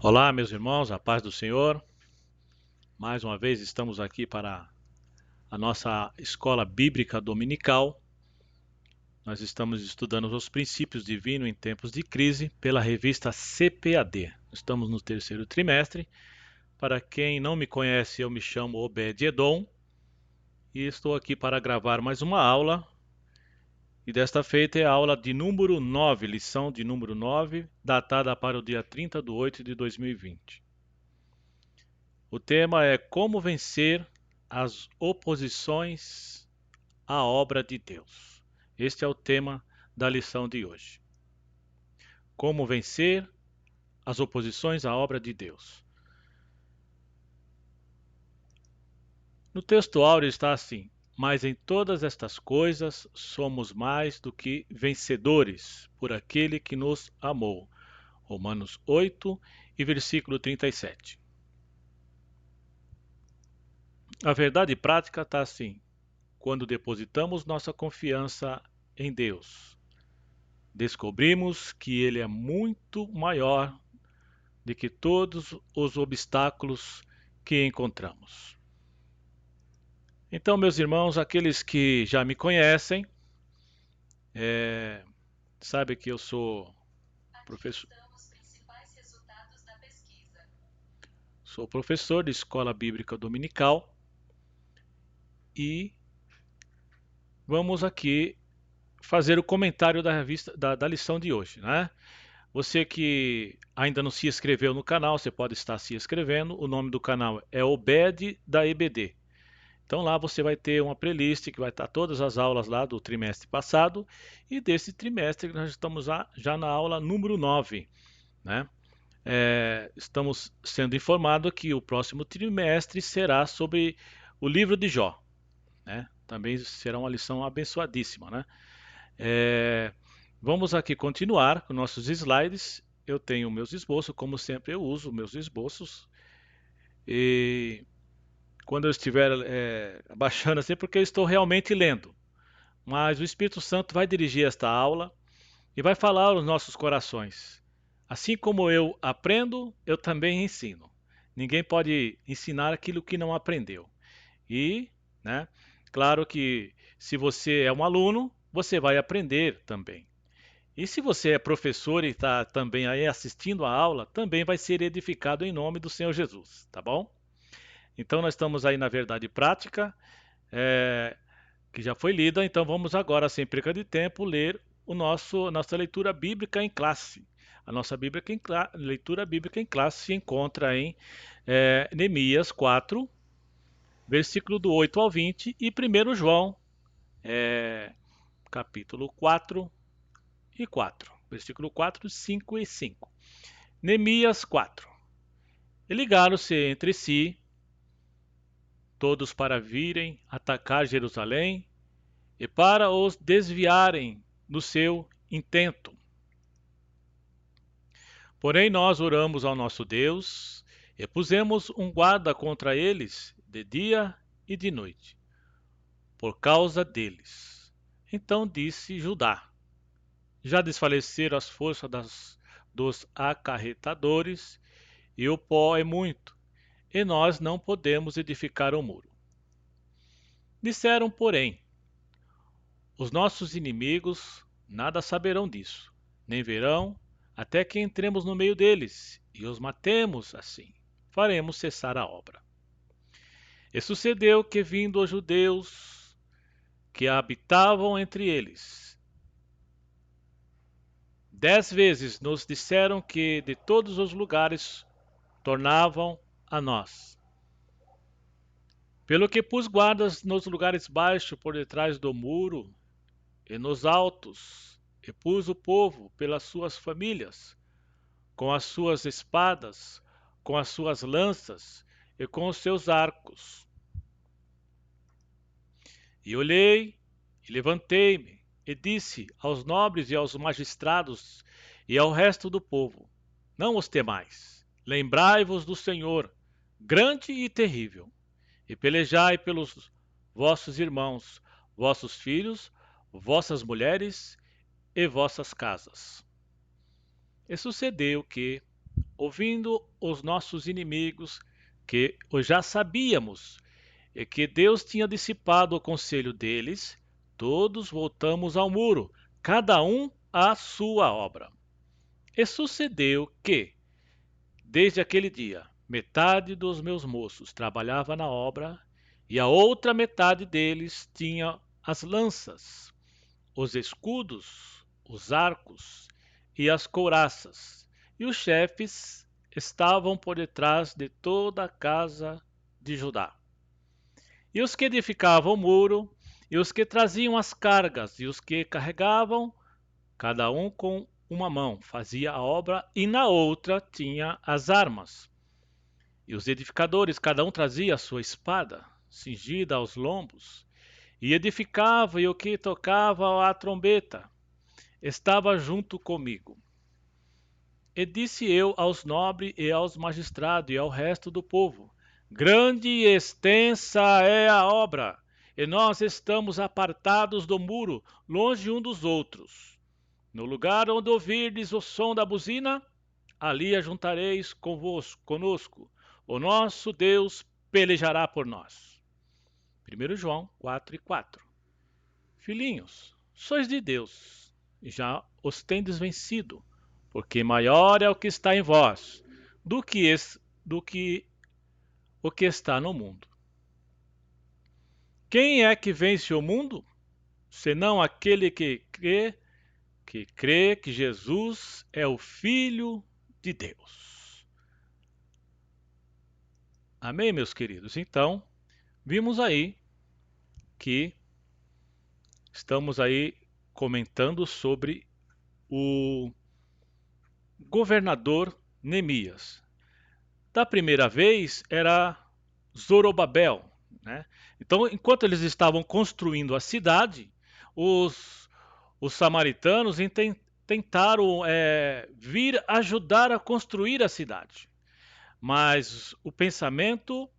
Olá, meus irmãos, a paz do Senhor. Mais uma vez estamos aqui para a nossa escola bíblica dominical. Nós estamos estudando os princípios divinos em tempos de crise pela revista CPAD. Estamos no terceiro trimestre. Para quem não me conhece, eu me chamo Obed-Edom e estou aqui para gravar mais uma aula. E desta feita é a aula de número 9, lição de número 9, datada para o dia 30 de 8 de 2020. O tema é como vencer as oposições à obra de Deus. Este é o tema da lição de hoje. Como vencer as oposições à obra de Deus. No texto áureo está assim: mas em todas estas coisas somos mais do que vencedores por aquele que nos amou. Romanos 8 e versículo 37. A verdade prática está assim: quando depositamos nossa confiança em Deus, descobrimos que Ele é muito maior do que todos os obstáculos que encontramos. Então, meus irmãos, aqueles que já me conhecem, sabem que eu sou professor de escola bíblica dominical e vamos aqui fazer o comentário da revista da lição de hoje, né? Você que ainda não se inscreveu no canal, você pode estar se inscrevendo. O nome do canal é Obed da EBD. Então lá você vai ter uma playlist que vai estar todas as aulas lá do trimestre passado e desse trimestre nós estamos já na aula número 9, né? Estamos sendo informados que o próximo trimestre será sobre o livro de Jó, né? Também será uma lição abençoadíssima, né? É, Vamos aqui continuar com nossos slides. Eu tenho meus esboços, como sempre eu uso meus esboços. E quando eu estiver abaixando assim, porque eu estou realmente lendo. Mas o Espírito Santo vai dirigir esta aula e vai falar aos nossos corações. Assim como eu aprendo, eu também ensino. Ninguém pode ensinar aquilo que não aprendeu. E, né, claro que se você é um aluno, você vai aprender também. E se você é professor e está também aí assistindo a aula, também vai ser edificado em nome do Senhor Jesus, tá bom? Então nós estamos aí na verdade prática, é, que já foi lida, então vamos agora, sem perca de tempo, ler nossa leitura bíblica em classe. A nossa leitura bíblica em classe se encontra em Neemias 4, versículo do 8 ao 20, e 1 João, capítulo 4 e 4, versículo 4, 5 e 5. Neemias 4. E ligaram-se entre si todos para virem atacar Jerusalém e para os desviarem do seu intento. Porém, nós oramos ao nosso Deus e pusemos um guarda contra eles de dia e de noite, por causa deles. Então disse Judá: já desfaleceram as forças dos acarretadores, e o pó é muito, e nós não podemos edificar o muro. Disseram, porém, os nossos inimigos nada saberão disso, nem verão, até que entremos no meio deles e os matemos assim. Faremos cessar a obra. E sucedeu que, vindo os judeus que habitavam entre eles, 10 vezes nos disseram que de todos os lugares tornavam a nós. Pelo que pus guardas nos lugares baixos por detrás do muro e nos altos, e pus o povo pelas suas famílias, com as suas espadas, com as suas lanças e com os seus arcos. E olhei, e levantei-me, e disse aos nobres e aos magistrados e ao resto do povo: não os temais, lembrai-vos do Senhor, grande e terrível, e pelejai pelos vossos irmãos, vossos filhos, vossas mulheres e vossas casas. E sucedeu que, ouvindo os nossos inimigos, que já sabíamos, e que Deus tinha dissipado o conselho deles, todos voltamos ao muro, cada um à sua obra. E sucedeu que, desde aquele dia, metade dos meus moços trabalhava na obra, e a outra metade deles tinha as lanças, os escudos, os arcos e as couraças, e os chefes estavam por detrás de toda a casa de Judá. E os que edificavam o muro, e os que traziam as cargas, e os que carregavam, cada um com uma mão fazia a obra, e na outra tinha as armas. E os edificadores, cada um trazia a sua espada, cingida aos lombos, e edificava, e o que tocava a trombeta estava junto comigo. E disse eu aos nobres e aos magistrados e ao resto do povo: grande e extensa é a obra, e nós estamos apartados do muro, longe um dos outros. No lugar onde ouvirdes o som da buzina, ali ajuntareis conosco. O nosso Deus pelejará por nós. 1 João 4:4. Filhinhos, sois de Deus, e já os tendes vencido, porque maior é o que está em vós do que o que está no mundo. Quem é que vence o mundo? Senão aquele que crê que Jesus é o Filho de Deus. Amém, meus queridos? Então, vimos aí que estamos aí comentando sobre o governador Neemias. Da primeira vez era Zorobabel, né? Então, enquanto eles estavam construindo a cidade, os samaritanos tentaram vir ajudar a construir a cidade. Mas o pensamento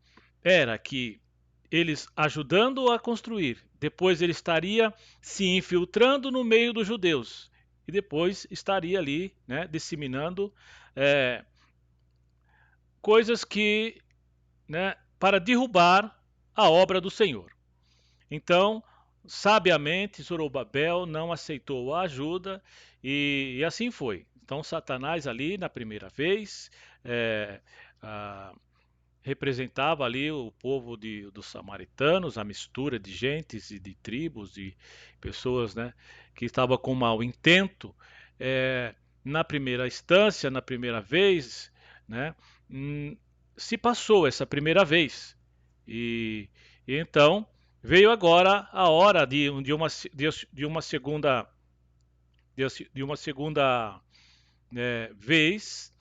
era que eles ajudando a construir, depois ele estaria se infiltrando no meio dos judeus e depois estaria ali, né, disseminando coisas que, né, para derrubar a obra do Senhor. Então, sabiamente, Zorobabel não aceitou a ajuda e assim foi. Então, Satanás ali, na primeira vez, é, a, representava ali o povo dos samaritanos, a mistura de gentes e de tribos, de pessoas, né, que estavam com mau intento. Na primeira instância, na primeira vez, né, se passou essa primeira vez. E então veio agora a hora de uma segunda vez,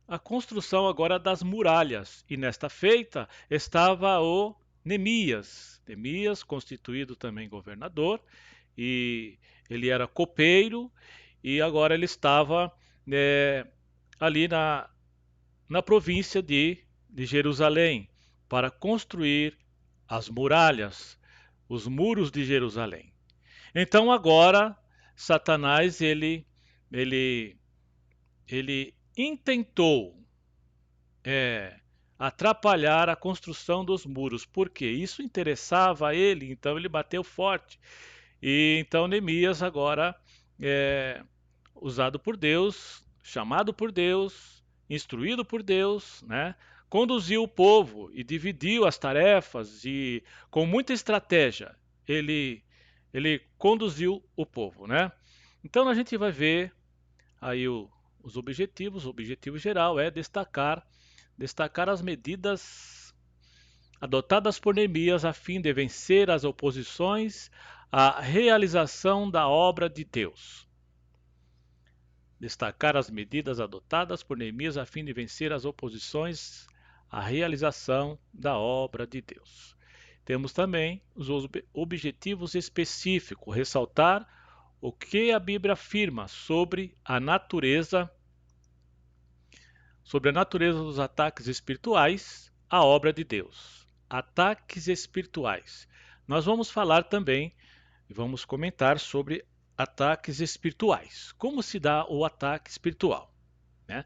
a construção agora das muralhas. E nesta feita estava o Neemias. Neemias, constituído também governador, e ele era copeiro, e agora ele estava ali na província de Jerusalém, para construir as muralhas, os muros de Jerusalém. Então agora Satanás ele intentou atrapalhar a construção dos muros, porque isso interessava a ele, então ele bateu forte. E então Neemias agora, usado por Deus, chamado por Deus, instruído por Deus, né, conduziu o povo e dividiu as tarefas e com muita estratégia ele conduziu o povo, né? Então a gente vai ver aí os objetivos. O objetivo geral é destacar as medidas adotadas por Neemias a fim de vencer as oposições à realização da obra de Deus. Destacar as medidas adotadas por Neemias a fim de vencer as oposições à realização da obra de Deus. Temos também os objetivos específicos, ressaltar o que a Bíblia afirma sobre a natureza dos ataques espirituais à obra de Deus. Ataques espirituais. Nós vamos falar também e vamos comentar sobre ataques espirituais. Como se dá o ataque espiritual? né?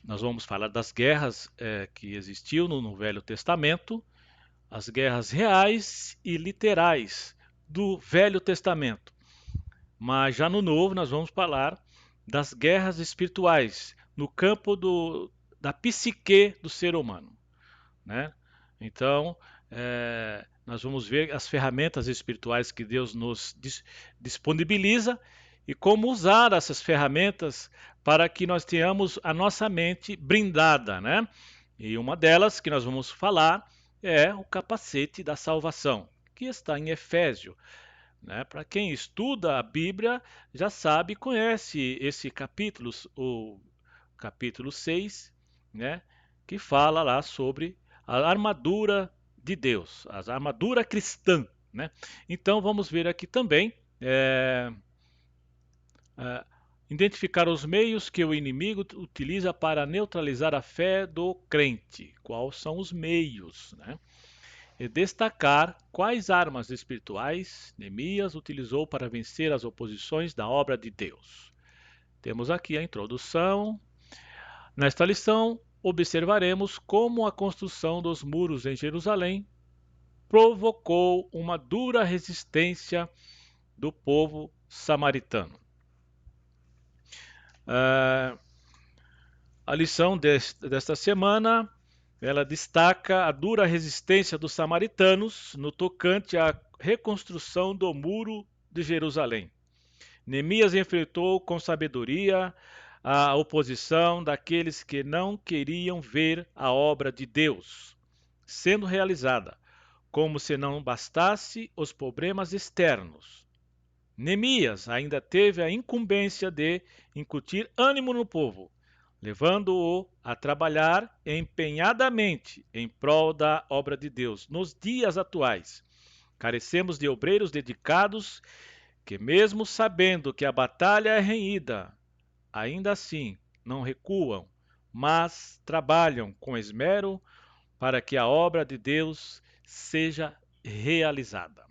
Nós vamos falar das guerras que existiu no Velho Testamento, as guerras reais e literais do Velho Testamento. Mas já no Novo nós vamos falar das guerras espirituais no campo da psique do ser humano, né? Então, nós vamos ver as ferramentas espirituais que Deus nos disponibiliza e como usar essas ferramentas para que nós tenhamos a nossa mente blindada, né? E uma delas que nós vamos falar é o capacete da salvação, que está em Efésio, né? Para quem estuda a Bíblia já sabe, conhece esse capítulo, o capítulo 6, né? Que fala lá sobre a armadura de Deus, a armadura cristã, né? Então vamos ver aqui também identificar os meios que o inimigo utiliza para neutralizar a fé do crente. Quais são os meios, né? E destacar quais armas espirituais Neemias utilizou para vencer as oposições da obra de Deus. Temos aqui a introdução. Nesta lição, observaremos como a construção dos muros em Jerusalém provocou uma dura resistência do povo samaritano. A lição desta semana, ela destaca a dura resistência dos samaritanos no tocante à reconstrução do muro de Jerusalém. Neemias enfrentou com sabedoria a oposição daqueles que não queriam ver a obra de Deus sendo realizada, como se não bastasse os problemas externos. Neemias ainda teve a incumbência de incutir ânimo no povo, levando-o a trabalhar empenhadamente em prol da obra de Deus. Nos dias atuais, carecemos de obreiros dedicados que, mesmo sabendo que a batalha é renhida, ainda assim não recuam, mas trabalham com esmero para que a obra de Deus seja realizada.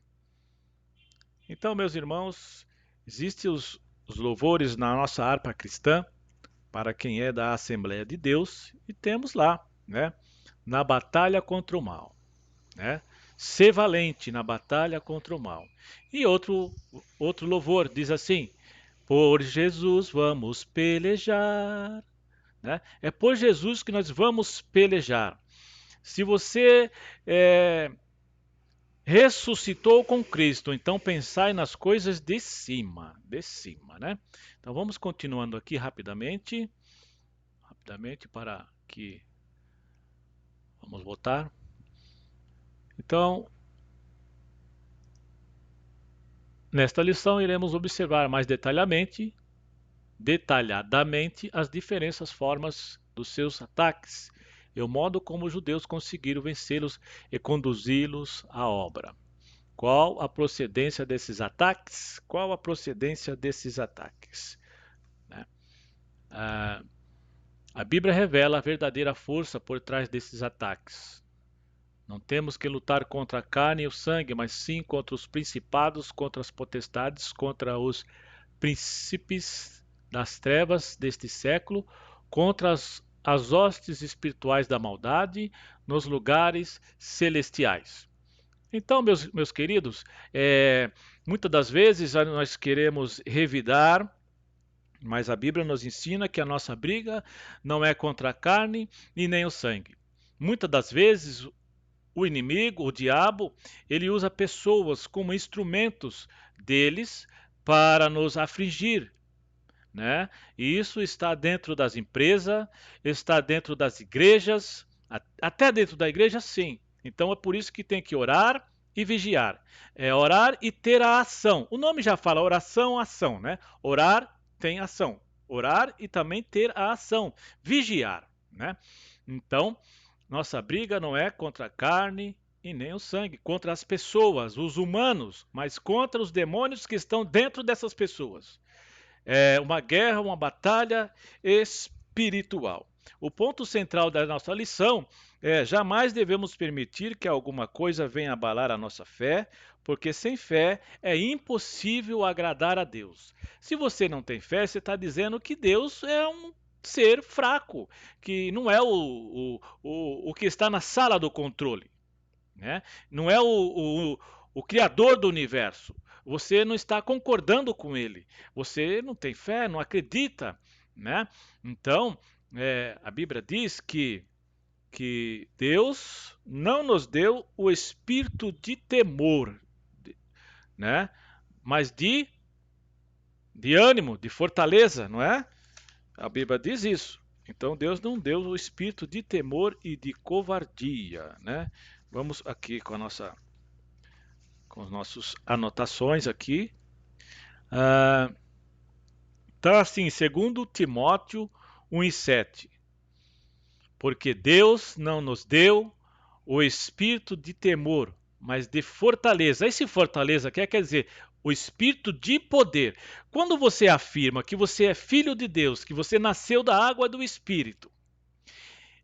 Então, meus irmãos, existem os louvores na nossa harpa cristã, para quem é da Assembleia de Deus, e temos lá, né, na batalha contra o mal, né? Ser valente na batalha contra o mal. E outro louvor diz assim: por Jesus vamos pelejar, né? É por Jesus que nós vamos pelejar. Se você ressuscitou com Cristo, então pensai nas coisas de cima, né? Então vamos continuando aqui rapidamente para que vamos voltar. Então, nesta lição iremos observar mais detalhadamente as diferentes formas dos seus ataques e o modo como os judeus conseguiram vencê-los e conduzi-los à obra. Qual a procedência desses ataques? Né? A Bíblia revela a verdadeira força por trás desses ataques. Não temos que lutar contra a carne e o sangue, mas sim contra os principados, contra as potestades, contra os príncipes das trevas deste século, contra as hostes espirituais da maldade nos lugares celestiais. Então, meus queridos, muitas das vezes nós queremos revidar, mas a Bíblia nos ensina que a nossa briga não é contra a carne e nem o sangue. Muitas das vezes o inimigo, o diabo, ele usa pessoas como instrumentos deles para nos afligir, né? E isso está dentro das empresas, está dentro das igrejas, até dentro da igreja, sim. Então é por isso que tem que orar e vigiar. É orar e ter a ação. O nome já fala oração, ação, né? Orar tem ação. Orar e também ter a ação. Vigiar, né? Então, nossa briga não é contra a carne e nem o sangue, contra as pessoas, os humanos, mas contra os demônios que estão dentro dessas pessoas. É uma guerra, uma batalha espiritual. O ponto central da nossa lição é: jamais devemos permitir que alguma coisa venha abalar a nossa fé, porque sem fé é impossível agradar a Deus. Se você não tem fé, você está dizendo que Deus é um ser fraco, que não é o que está na sala do controle, né? Não é o criador do universo. Você não está concordando com ele. Você não tem fé, não acredita, né? Então, a Bíblia diz que Deus não nos deu o espírito de temor, né? Mas de ânimo, de fortaleza, não é? A Bíblia diz isso. Então Deus não deu o espírito de temor e de covardia, né? Vamos aqui com as nossas anotações aqui. Tá assim, segundo Timóteo 1:7. Porque Deus não nos deu o espírito de temor, mas de fortaleza. Esse fortaleza quer dizer o espírito de poder. Quando você afirma que você é filho de Deus, que você nasceu da água e do espírito,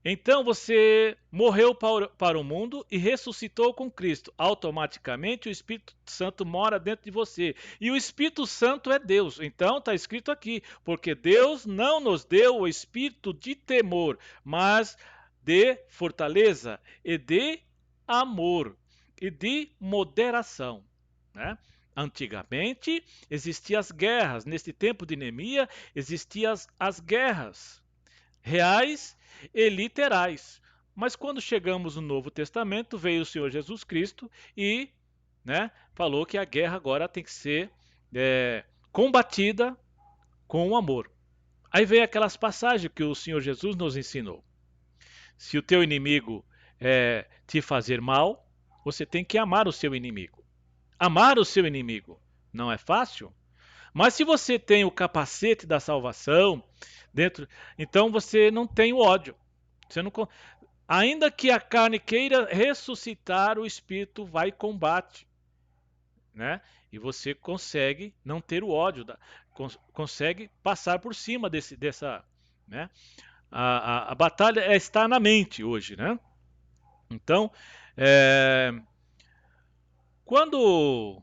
então você morreu para o mundo e ressuscitou com Cristo. Automaticamente o Espírito Santo mora dentro de você. E o Espírito Santo é Deus. Então está escrito aqui, porque Deus não nos deu o espírito de temor, mas de fortaleza e de amor e de moderação, né? Antigamente existiam as guerras. Neste tempo de Neemias existiam as guerras reais e literais. Mas quando chegamos no Novo Testamento, veio o Senhor Jesus Cristo e, né, falou que a guerra agora tem que ser combatida com o amor. Aí vem aquelas passagens que o Senhor Jesus nos ensinou. Se o teu inimigo te fazer mal, você tem que amar o seu inimigo. Amar o seu inimigo não é fácil, mas se você tem o capacete da salvação dentro, então você não tem o ódio. Você não, ainda que a carne queira ressuscitar, o espírito vai e combate, né? E você consegue não ter o ódio, consegue passar por cima dessa, né? A batalha está na mente hoje, né? Então, quando o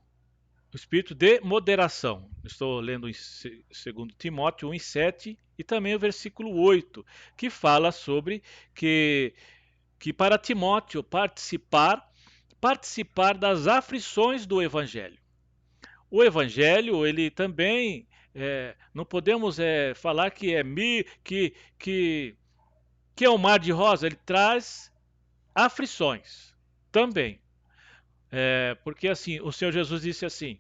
espírito de moderação. Estou lendo em 2 Timóteo 1:7 e também o versículo 8, que fala sobre que para Timóteo participar das aflições do evangelho. O evangelho, ele também não podemos falar que que é um mar de rosa, ele traz aflições também. Porque assim, o Senhor Jesus disse assim: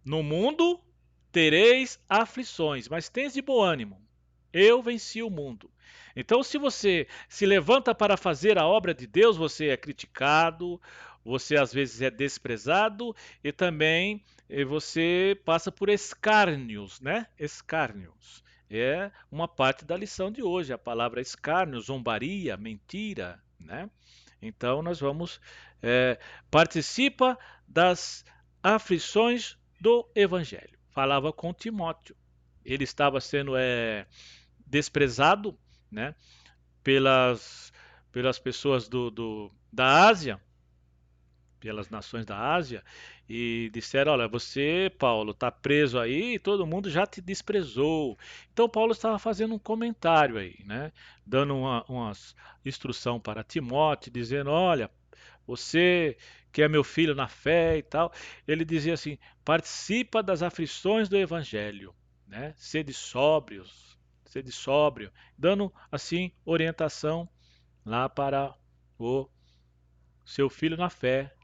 no mundo tereis aflições, mas tens de bom ânimo. Eu venci o mundo. Então, se você se levanta para fazer a obra de Deus, você é criticado, você às vezes é desprezado e também você passa por escárnios, né? Escárnios. É uma parte da lição de hoje, a palavra escárnio, zombaria, mentira, né? Então, nós vamos participa das aflições do Evangelho. Falava com Timóteo. Ele estava sendo desprezado, né, pelas pessoas da Ásia, pelas nações da Ásia, e disseram: olha, você, Paulo, está preso aí e todo mundo já te desprezou. Então Paulo estava fazendo um comentário aí, né, dando uma instrução para Timóteo, dizendo: olha, você que é meu filho na fé e tal, ele dizia assim: participa das aflições do evangelho, né? Sede sóbrio, dando assim orientação lá para o seu filho na fé,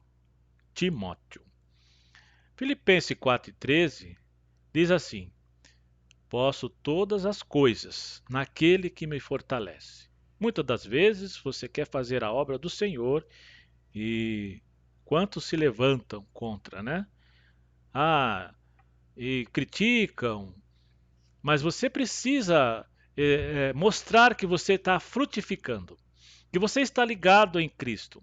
Timóteo. Filipenses 4:13 diz assim: posso todas as coisas naquele que me fortalece. Muitas das vezes você quer fazer a obra do Senhor e quantos se levantam contra, né? E criticam, mas você precisa mostrar que você está frutificando, que você está ligado em Cristo.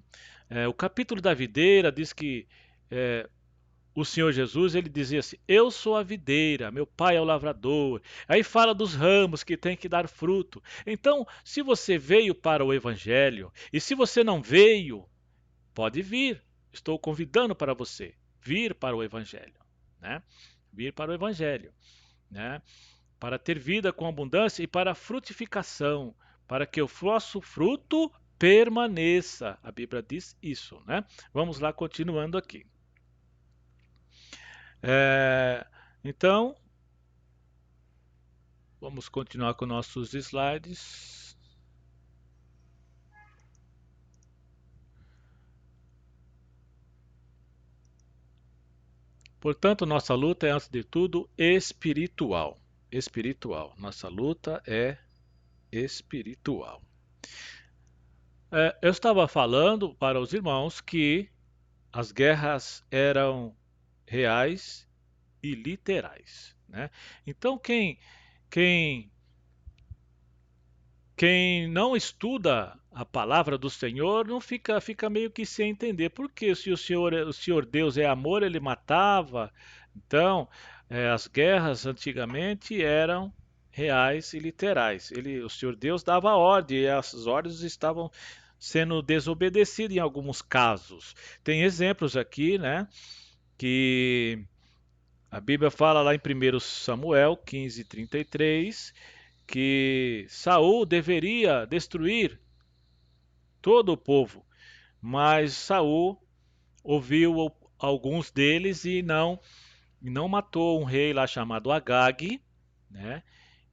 O capítulo da videira diz que o Senhor Jesus, ele dizia assim: eu sou a videira, meu pai é o lavrador. Aí fala dos ramos que tem que dar fruto. Então, se você veio para o evangelho e se você não veio, pode vir. estou convidando para você vir para o Evangelho, né? Vir para o Evangelho, né? Para ter vida com abundância e para frutificação, para que o vosso fruto permaneça. A Bíblia diz isso, né? Vamos lá, continuando aqui. Então, vamos continuar com nossos slides. Portanto, nossa luta é, antes de tudo, espiritual. Espiritual. Nossa luta é espiritual. Eu estava falando para os irmãos que as guerras eram reais e literais, né? Então, quem quem não estuda a palavra do Senhor não fica meio que sem entender. Porque se o Senhor Deus é amor, ele matava. Então, as guerras antigamente eram reais e literais. O Senhor Deus dava ordem e essas ordens estavam sendo desobedecidas em alguns casos. Tem exemplos aqui, né, que a Bíblia fala lá em 1 Samuel 15:33 que Saul deveria destruir todo o povo, mas Saul ouviu alguns deles e não matou um rei lá chamado Agag, né?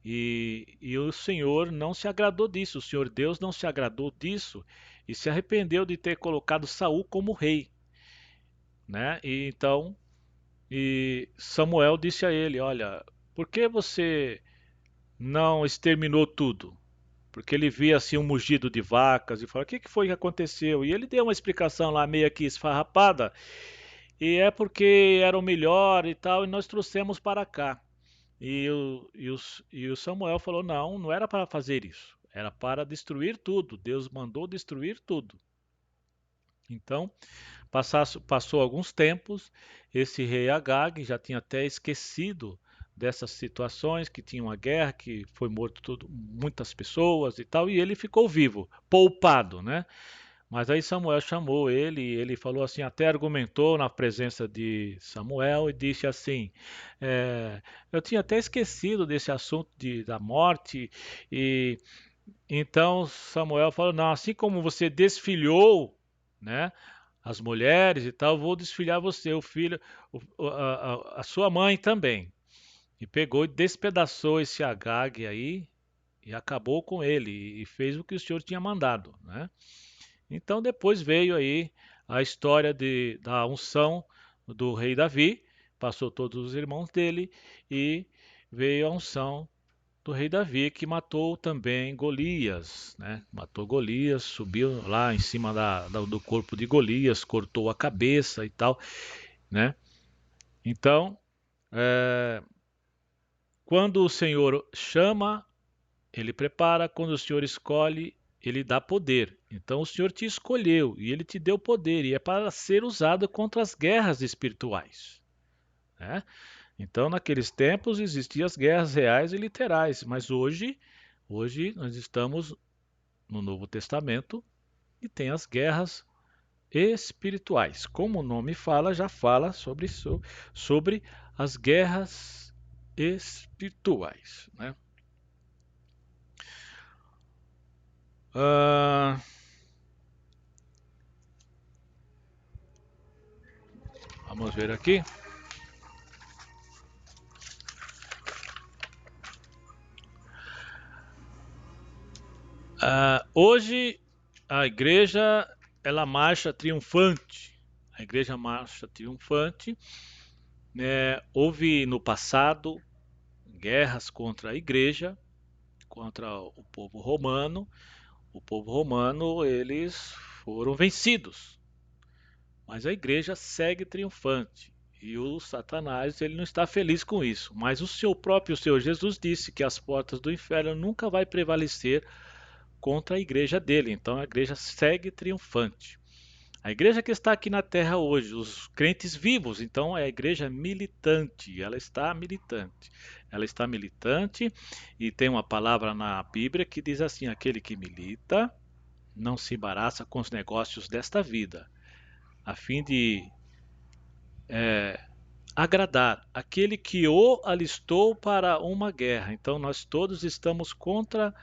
E o Senhor não se agradou disso, o Senhor Deus não se agradou disso e se arrependeu de ter colocado Saul como rei, né? E Samuel disse a ele: Olha, por que você não exterminou tudo? Porque ele via assim um mugido de vacas e falou: O que foi que aconteceu? E ele deu uma explicação lá meio que esfarrapada. E é porque era o melhor e tal, e nós trouxemos para cá. E o Samuel falou: Não, não era para fazer isso. Era para destruir tudo. Deus mandou destruir tudo. Então, passou alguns tempos, esse rei Agag já tinha até esquecido dessas situações, que tinha uma guerra, que foi morto muitas pessoas e tal, e ele ficou vivo, poupado, né? Mas aí Samuel chamou ele, e ele falou assim, até argumentou na presença de Samuel e disse assim: eu tinha até esquecido desse assunto da morte, e então Samuel falou: não, assim como você desfilhou, né, as mulheres e tal, vou desfilhar você, o filho, a sua mãe também. E pegou e despedaçou esse Agag aí e acabou com ele e fez o que o Senhor tinha mandado, né? Então depois veio aí a história da unção do rei Davi, passou todos os irmãos dele e veio a unção do rei Davi, que matou também Golias, né? Matou Golias, subiu lá em cima do corpo de Golias, cortou a cabeça e tal, né? Então, quando o Senhor chama, ele prepara; quando o Senhor escolhe, ele dá poder. Então, o Senhor te escolheu e ele te deu poder, e é para ser usado contra as guerras espirituais, né? Então, naqueles tempos existiam as guerras reais e literais, mas hoje nós estamos no Novo Testamento e tem as guerras espirituais. Como o nome fala, já fala sobre as guerras espirituais, né? Ah, vamos ver aqui. Hoje a igreja ela marcha triunfante. A igreja marcha triunfante. Houve no passado guerras contra a igreja, contra o povo romano. O povo romano eles foram vencidos, mas a igreja segue triunfante. E o Satanás ele não está feliz com isso. Mas o seu próprio Senhor Jesus disse que as portas do inferno nunca vai prevalecer contra a igreja dele. Então a igreja segue triunfante. A igreja que está aqui na terra hoje, os crentes vivos, então é a igreja militante, ela está militante. Ela está militante e tem uma palavra na Bíblia que diz assim: aquele que milita não se embaraça com os negócios desta vida, a fim de agradar aquele que o alistou para uma guerra. Então nós todos estamos contra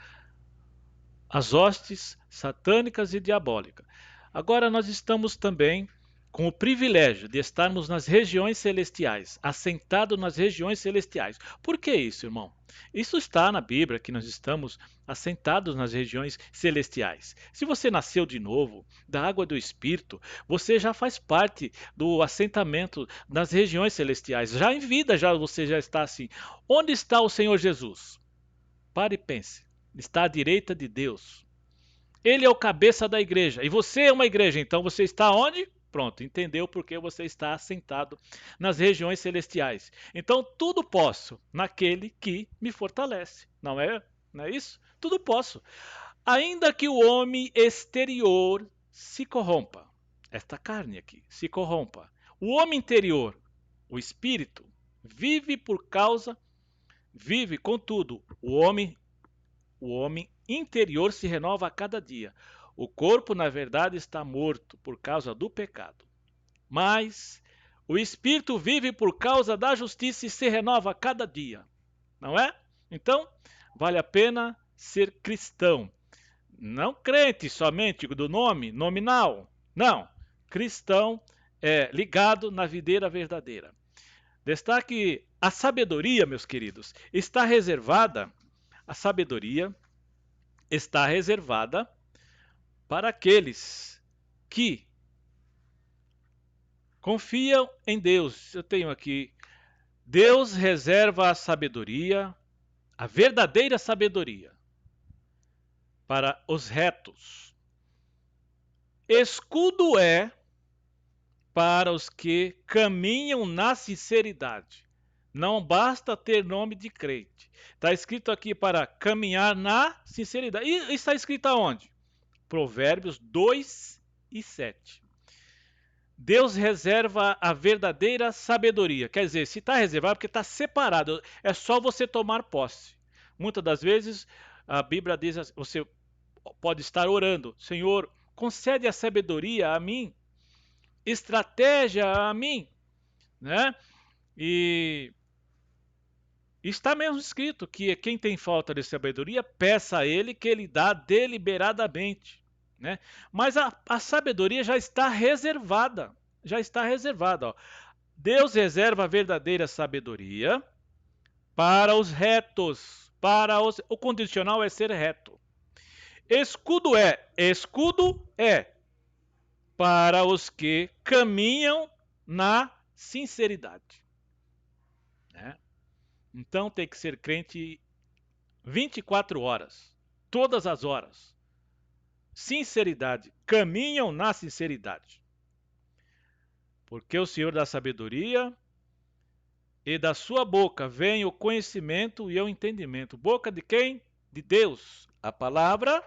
as hostes satânicas e diabólicas. Agora nós estamos também com o privilégio de estarmos nas regiões celestiais, assentados nas regiões celestiais. Por que isso, irmão? Isso está na Bíblia, que nós estamos assentados nas regiões celestiais. Se você nasceu de novo, da água do Espírito, você já faz parte do assentamento nas regiões celestiais. Já em vida, você já está assim. Onde está o Senhor Jesus? Pare e pense. Está à direita de Deus. Ele é o cabeça da igreja. E você é uma igreja, então você está onde? Pronto, entendeu porque você está assentado nas regiões celestiais. Então tudo posso naquele que me fortalece. Não é isso? Tudo posso. Ainda que o homem exterior se corrompa. Esta carne aqui se corrompa. O homem interior, o espírito, vive, contudo, o homem interior se renova a cada dia. O corpo, na verdade, está morto por causa do pecado. Mas o espírito vive por causa da justiça e se renova a cada dia. Não é? Então, vale a pena ser cristão. Não crente somente do nome, nominal. Não. Cristão é ligado na videira verdadeira. Destaque a sabedoria, meus queridos, a sabedoria está reservada para aqueles que confiam em Deus. Eu tenho aqui, Deus reserva a sabedoria, a verdadeira sabedoria, para os retos. Escudo é para os que caminham na sinceridade. Não basta ter nome de crente. Está escrito aqui para caminhar na sinceridade. E está escrito aonde? Provérbios 2 e 7. Deus reserva a verdadeira sabedoria. Quer dizer, se está reservado, é porque está separado. É só você tomar posse. Muitas das vezes, a Bíblia diz, você pode estar orando. Senhor, concede a sabedoria a mim. Estratégia a mim. Né? E está mesmo escrito que quem tem falta de sabedoria, peça a ele que ele dá deliberadamente. Né? Mas a sabedoria já está reservada. Já está reservada. Ó. Deus reserva a verdadeira sabedoria para os retos. O condicional é ser reto. Escudo é para os que caminham na sinceridade. Né? Então tem que ser crente 24 horas, todas as horas. Sinceridade, caminham na sinceridade. Porque o Senhor dá sabedoria e da sua boca vem o conhecimento e o entendimento. Boca de quem? De Deus. A palavra.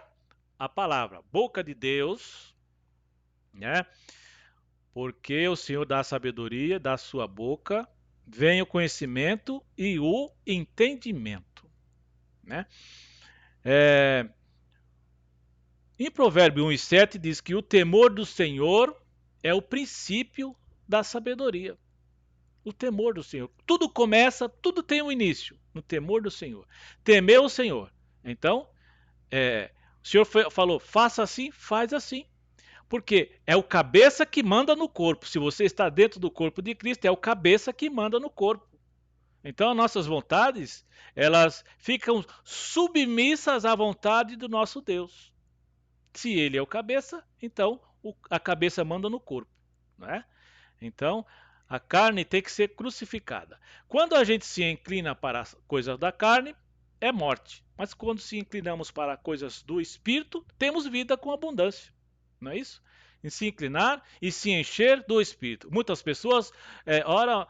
Boca de Deus, né? Porque o Senhor dá sabedoria, da sua boca vem o conhecimento e o entendimento, né? Em Provérbio 1 e 7 diz que o temor do Senhor é o princípio da sabedoria. O temor do Senhor. Tudo começa, tudo tem um início no temor do Senhor. Temer o Senhor. Então, o Senhor falou, faça assim, faz assim. Porque é o cabeça que manda no corpo. Se você está dentro do corpo de Cristo, é o cabeça que manda no corpo. Então, as nossas vontades, elas ficam submissas à vontade do nosso Deus. Se ele é o cabeça, então a cabeça manda no corpo. Não é? Então, a carne tem que ser crucificada. Quando a gente se inclina para as coisas da carne, é morte. Mas quando se inclinamos para coisas do Espírito, temos vida com abundância. Não é isso? Em se inclinar e se encher do Espírito. Muitas pessoas oram,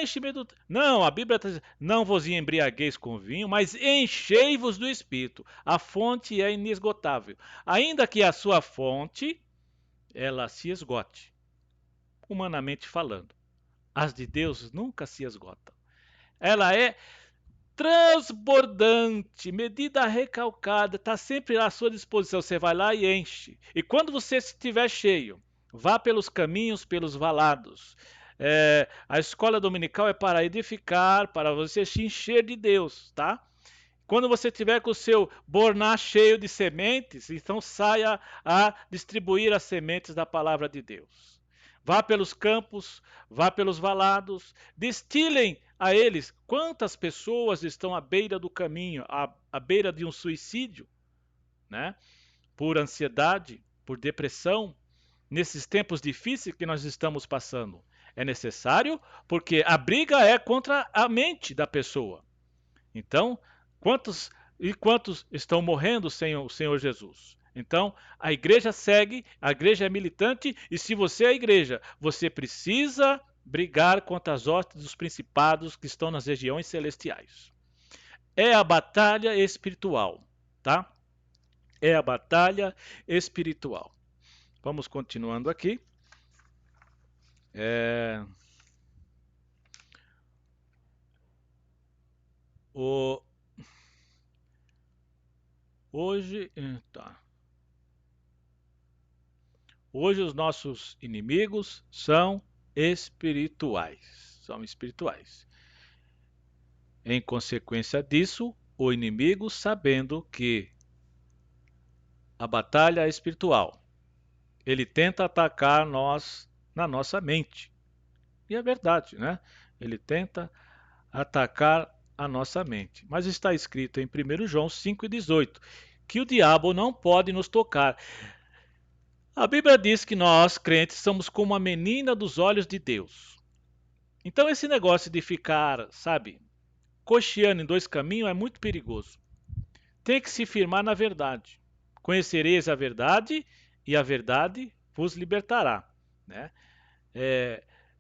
enche-me do... Não, a Bíblia está dizendo, não vos embriagueis com vinho, mas enchei-vos do Espírito. A fonte é inesgotável. Ainda que a sua fonte, ela se esgote, humanamente falando. As de Deus nunca se esgotam. Ela é transbordante, medida recalcada, está sempre à sua disposição. Você vai lá e enche. E quando você estiver cheio, Vá pelos caminhos, pelos valados. A escola dominical é para edificar, para você se encher de Deus, tá? Quando você tiver com o seu borná cheio de sementes, então saia a distribuir as sementes da palavra de Deus. Vá pelos campos, vá pelos valados, destilem a eles quantas pessoas estão à beira do caminho, à beira de um suicídio, né? Por ansiedade, por depressão, nesses tempos difíceis que nós estamos passando. É necessário porque a briga é contra a mente da pessoa. Então, quantos estão morrendo sem o Senhor Jesus? Então, a igreja segue, a igreja é militante, e se você é a igreja, você precisa brigar contra as hostes dos principados que estão nas regiões celestiais. É a batalha espiritual, tá? É a batalha espiritual. Vamos continuando aqui. Hoje, tá. Hoje os nossos inimigos são espirituais. São espirituais. Em consequência disso, o inimigo, sabendo que a batalha é espiritual, ele tenta atacar nós na nossa mente. E é verdade, né? Ele tenta atacar a nossa mente. Mas está escrito em 1 João 5,18 que o diabo não pode nos tocar. A Bíblia diz que nós, crentes, somos como a menina dos olhos de Deus. Então esse negócio de ficar, sabe, cocheando em dois caminhos é muito perigoso. Tem que se firmar na verdade. Conhecereis a verdade e a verdade vos libertará, né?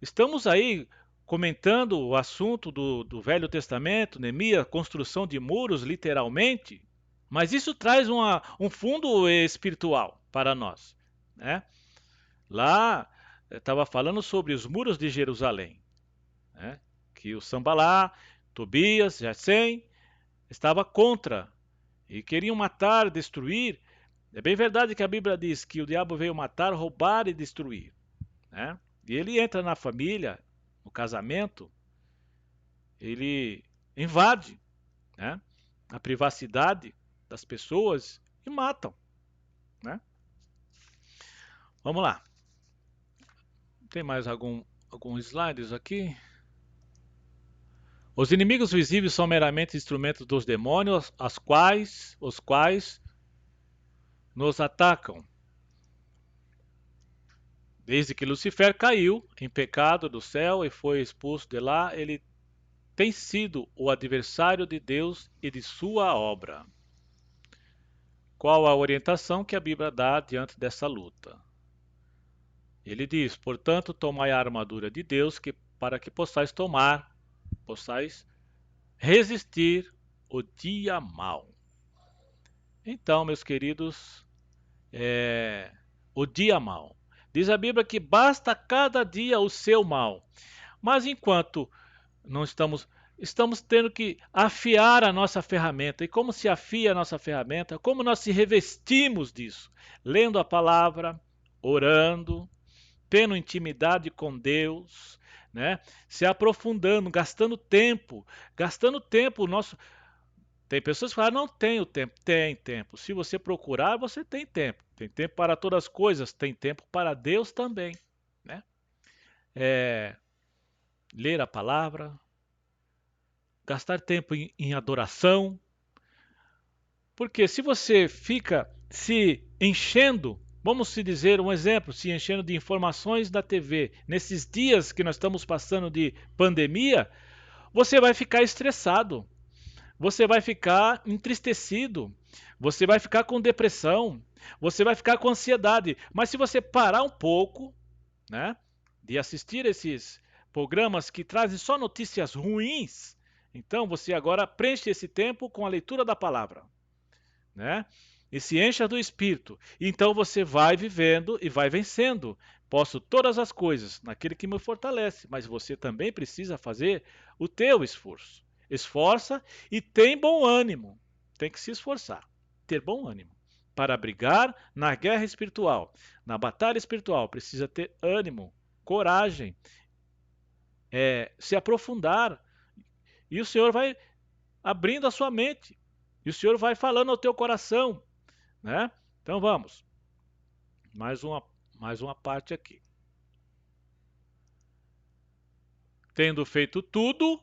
Estamos aí comentando o assunto do Velho Testamento, Neemias, construção de muros, literalmente, mas isso traz um fundo espiritual para nós, né? Lá estava falando sobre os muros de Jerusalém, né? Que o Sambalá, Tobias, Gesem estava contra e queriam matar, destruir. É bem verdade que a Bíblia diz que o diabo veio matar, roubar e destruir, né? E ele entra na família, no casamento, ele invade, né, a privacidade das pessoas e matam, né? Vamos lá. Tem mais alguns slides aqui? Os inimigos visíveis são meramente instrumentos dos demônios, os quais nos atacam. Desde que Lucifer caiu em pecado do céu e foi expulso de lá, ele tem sido o adversário de Deus e de sua obra. Qual a orientação que a Bíblia dá diante dessa luta? Ele diz: portanto, tomai a armadura de Deus para que possais resistir o dia mau. Então, meus queridos, o dia mau. Diz a Bíblia que basta cada dia o seu mal. Mas enquanto não estamos tendo que afiar a nossa ferramenta. E como se afia a nossa ferramenta? Como nós se revestimos disso? Lendo a palavra, orando, tendo intimidade com Deus, né? Se aprofundando, gastando tempo. Nosso. Tem pessoas que falam, não tenho tempo. Tem tempo. Se você procurar, você tem tempo. Tem tempo para todas as coisas, tem tempo para Deus também, né? Ler a palavra, gastar tempo em adoração, porque se você fica se enchendo, vamos se dizer um exemplo, se enchendo de informações da TV, nesses dias que nós estamos passando de pandemia, você vai ficar estressado, você vai ficar entristecido, você vai ficar com depressão, você vai ficar com ansiedade. Mas se você parar um pouco, né, de assistir esses programas que trazem só notícias ruins, então você agora preenche esse tempo com a leitura da palavra, né? E se encha do Espírito. Então você vai vivendo e vai vencendo. Posso todas as coisas naquele que me fortalece, mas você também precisa fazer o teu esforço. Esforça e tem bom ânimo. Tem que se esforçar, ter bom ânimo. para brigar na guerra espiritual, na batalha espiritual. Precisa ter ânimo, coragem, se aprofundar. E o Senhor vai abrindo a sua mente. E o Senhor vai falando ao teu coração, né? Então vamos. Mais uma parte aqui. Tendo feito tudo,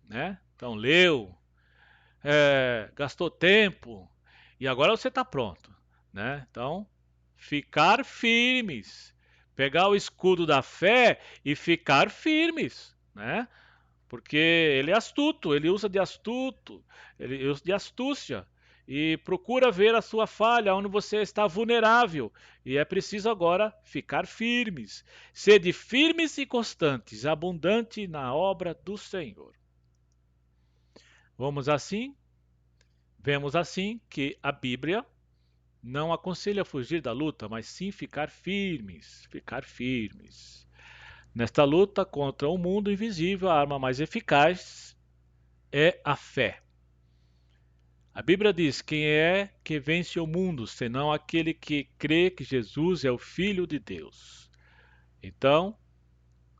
né? Então leu, gastou tempo e agora você está pronto, né? Então, ficar firmes, pegar o escudo da fé e ficar firmes, né? Porque ele é astuto, ele usa ele usa de astúcia e procura ver a sua falha onde você está vulnerável. E é preciso agora ficar firmes. Sede firmes e constantes, abundante na obra do Senhor. Vemos assim que a Bíblia não aconselha fugir da luta, mas sim ficar firmes, ficar firmes. Nesta luta contra o mundo invisível, a arma mais eficaz é a fé. A Bíblia diz: quem é que vence o mundo, senão aquele que crê que Jesus é o Filho de Deus? Então,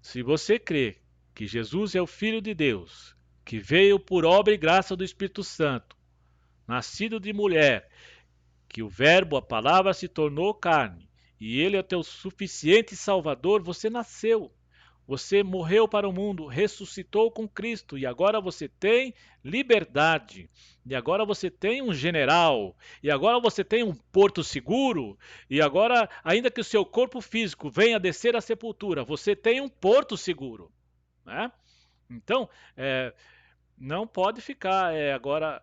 se você crê que Jesus é o Filho de Deus, que veio por obra e graça do Espírito Santo, nascido de mulher, que o Verbo, a palavra, se tornou carne, e ele é o teu suficiente Salvador, você nasceu. Você morreu para o mundo, ressuscitou com Cristo e agora você tem liberdade. E agora você tem um general. E agora você tem um porto seguro. E agora, ainda que o seu corpo físico venha descer à sepultura, você tem um porto seguro, né? Então, não pode ficar agora,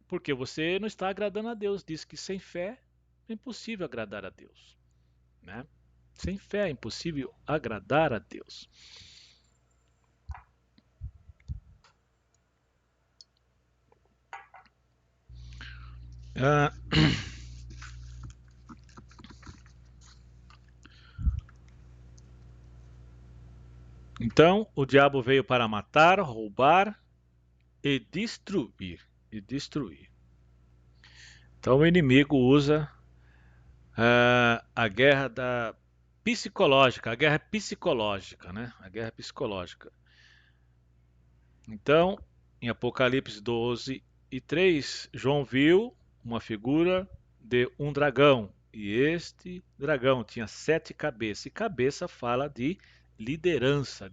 porque você não está agradando a Deus. Diz que sem fé é impossível agradar a Deus, né? Sem fé é impossível agradar a Deus. Então, o diabo veio para matar, roubar e destruir. Então, o inimigo usa a guerra psicológica, a guerra psicológica, né? A guerra psicológica. Então, em Apocalipse 12:3, João viu uma figura de um dragão. E este dragão tinha 7 cabeças. E cabeça fala de liderança,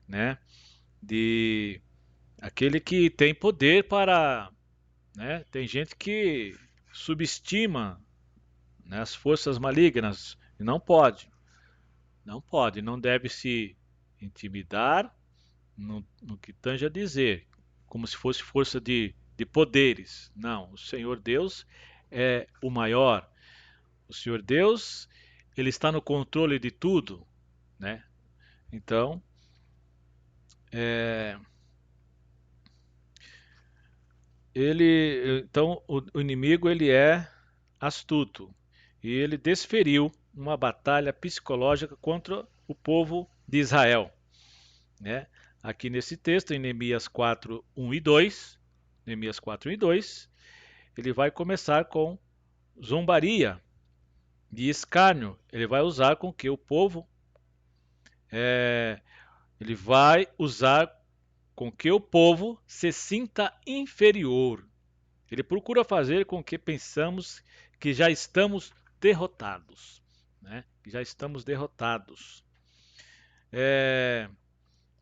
né, de aquele que tem poder para, né, tem gente que subestima, né, as forças malignas e não deve se intimidar no que tange a dizer, como se fosse força de poderes. Não, o Senhor Deus é o maior. O Senhor Deus, ele está no controle de tudo, né? Então, o inimigo ele é astuto e ele desferiu uma batalha psicológica contra o povo de Israel, né? Aqui nesse texto, em Neemias 4:1 e 2, Neemias 4:1 e 2, ele vai começar com zombaria e escárnio. Ele vai usar com que o povo, ele vai usar com que o povo se sinta inferior. Ele procura fazer com que pensamos que já estamos derrotados, né? Que já estamos derrotados.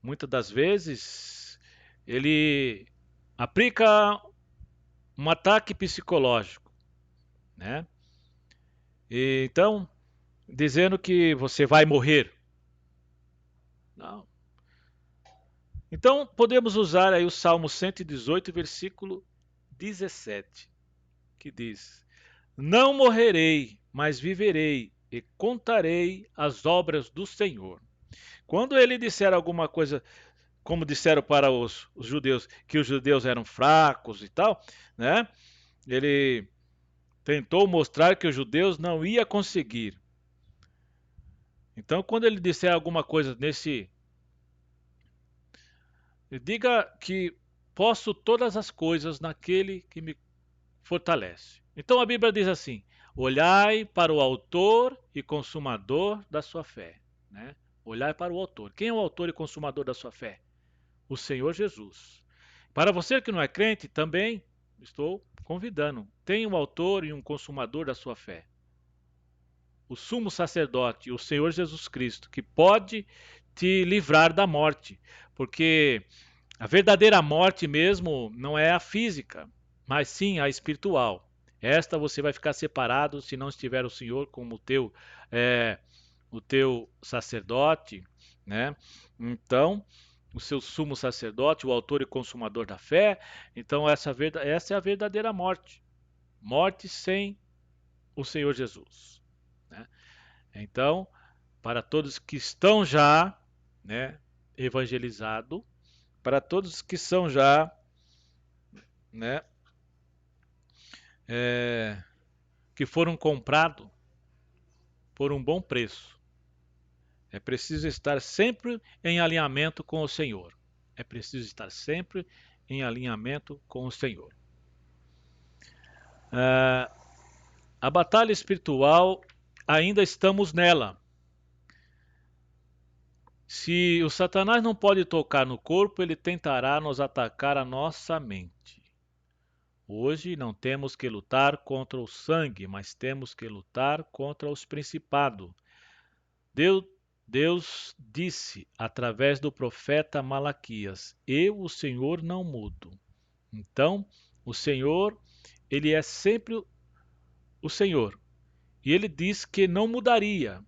Muitas das vezes ele aplica um ataque psicológico, né? E, então, dizendo que você vai morrer. Não. Então, podemos usar aí o Salmo 118, versículo 17, que diz: Não morrerei, mas viverei e contarei as obras do Senhor. Quando ele disser alguma coisa, como disseram para os judeus, que os judeus eram fracos e tal, né? Ele tentou mostrar que os judeus não iam conseguir. Então, quando ele disser alguma coisa diga que posso todas as coisas naquele que me fortalece. Então a Bíblia diz assim: olhai para o autor e consumador da sua fé. Né? Olhai para o autor. Quem é o autor e consumador da sua fé? O Senhor Jesus. Para você que não é crente, também estou convidando. Tem um autor e um consumador da sua fé. O sumo sacerdote, o Senhor Jesus Cristo, que pode te livrar da morte. Porque a verdadeira morte mesmo não é a física, mas sim a espiritual. Esta você vai ficar separado se não estiver o Senhor como o teu sacerdote, né? Então, o seu sumo sacerdote, o autor e consumador da fé. Então, essa é a verdadeira morte. Morte sem o Senhor Jesus. Né? Então, para todos que estão já, né, evangelizados, para todos que são já, né, que foram comprados por um bom preço. É preciso estar sempre em alinhamento com o Senhor. É preciso estar sempre em alinhamento com o Senhor. A batalha espiritual, ainda estamos nela. Se o Satanás não pode tocar no corpo, ele tentará nos atacar a nossa mente. Hoje não temos que lutar contra o sangue, mas temos que lutar contra os principados. Deus disse através do profeta Malaquias: eu, o Senhor, não mudo. Então, o Senhor, ele é sempre o Senhor. E ele diz que não mudaria.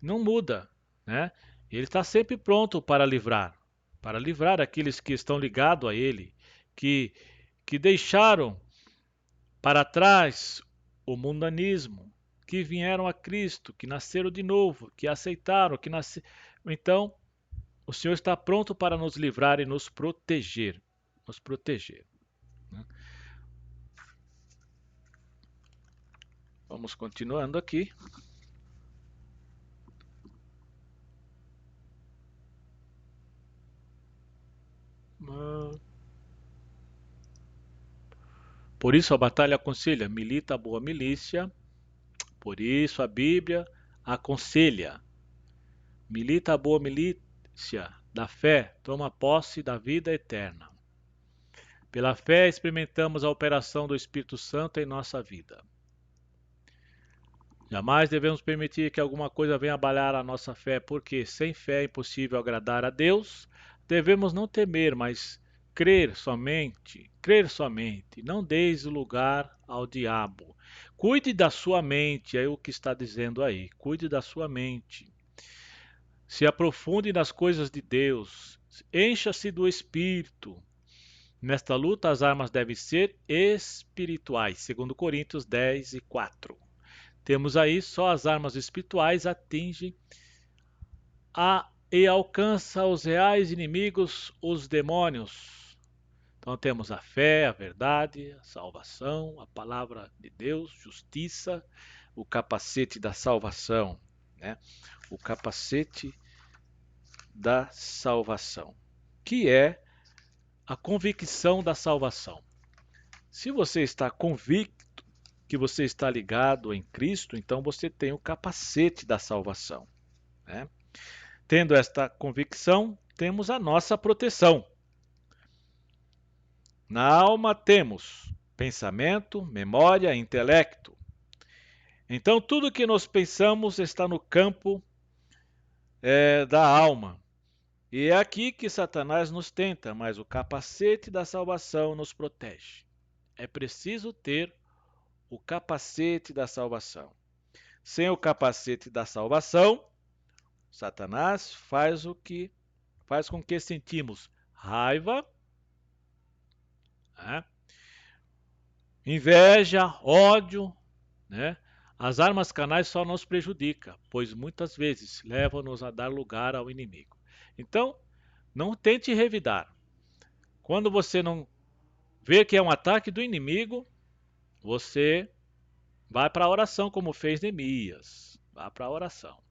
Não muda, né? Ele está sempre pronto para livrar aqueles que estão ligados a ele, que deixaram para trás o mundanismo, que vieram a Cristo, que nasceram de novo, que aceitaram, que nasceram. Então, o Senhor está pronto para nos livrar e nos proteger. Nos proteger. Né? Vamos continuando aqui. Por isso a batalha aconselha, milita a boa milícia. Por isso a Bíblia aconselha, milita a boa milícia da fé, toma posse da vida eterna. Pela fé experimentamos a operação do Espírito Santo em nossa vida. Jamais devemos permitir que alguma coisa venha abalar a nossa fé, porque sem fé é impossível agradar a Deus. Devemos não temer, mas crer somente, não deis lugar ao diabo. Cuide da sua mente, é o que está dizendo aí. Cuide da sua mente. Se aprofunde nas coisas de Deus. Encha-se do Espírito. Nesta luta, as armas devem ser espirituais, segundo Coríntios 10:4. Temos aí só as armas espirituais atingem e alcança os reais inimigos, os demônios. Então temos a fé, a verdade, a salvação, a palavra de Deus, justiça, o capacete da salvação, né? O capacete da salvação, que é a convicção da salvação. Se você está convicto que você está ligado em Cristo, então você tem o capacete da salvação. Né? Tendo esta convicção, temos a nossa proteção. Na alma temos pensamento, memória, intelecto. Então tudo que nós pensamos está no campo da alma. E é aqui que Satanás nos tenta, mas o capacete da salvação nos protege. É preciso ter o capacete da salvação. Sem o capacete da salvação, Satanás faz com que sentimos raiva, né? Inveja, ódio, né? As armas carnais só nos prejudicam, pois muitas vezes levam-nos a dar lugar ao inimigo. Então, não tente revidar. Quando você não vê que é um ataque do inimigo, você vai para a oração, como fez Neemias. Vá para a oração.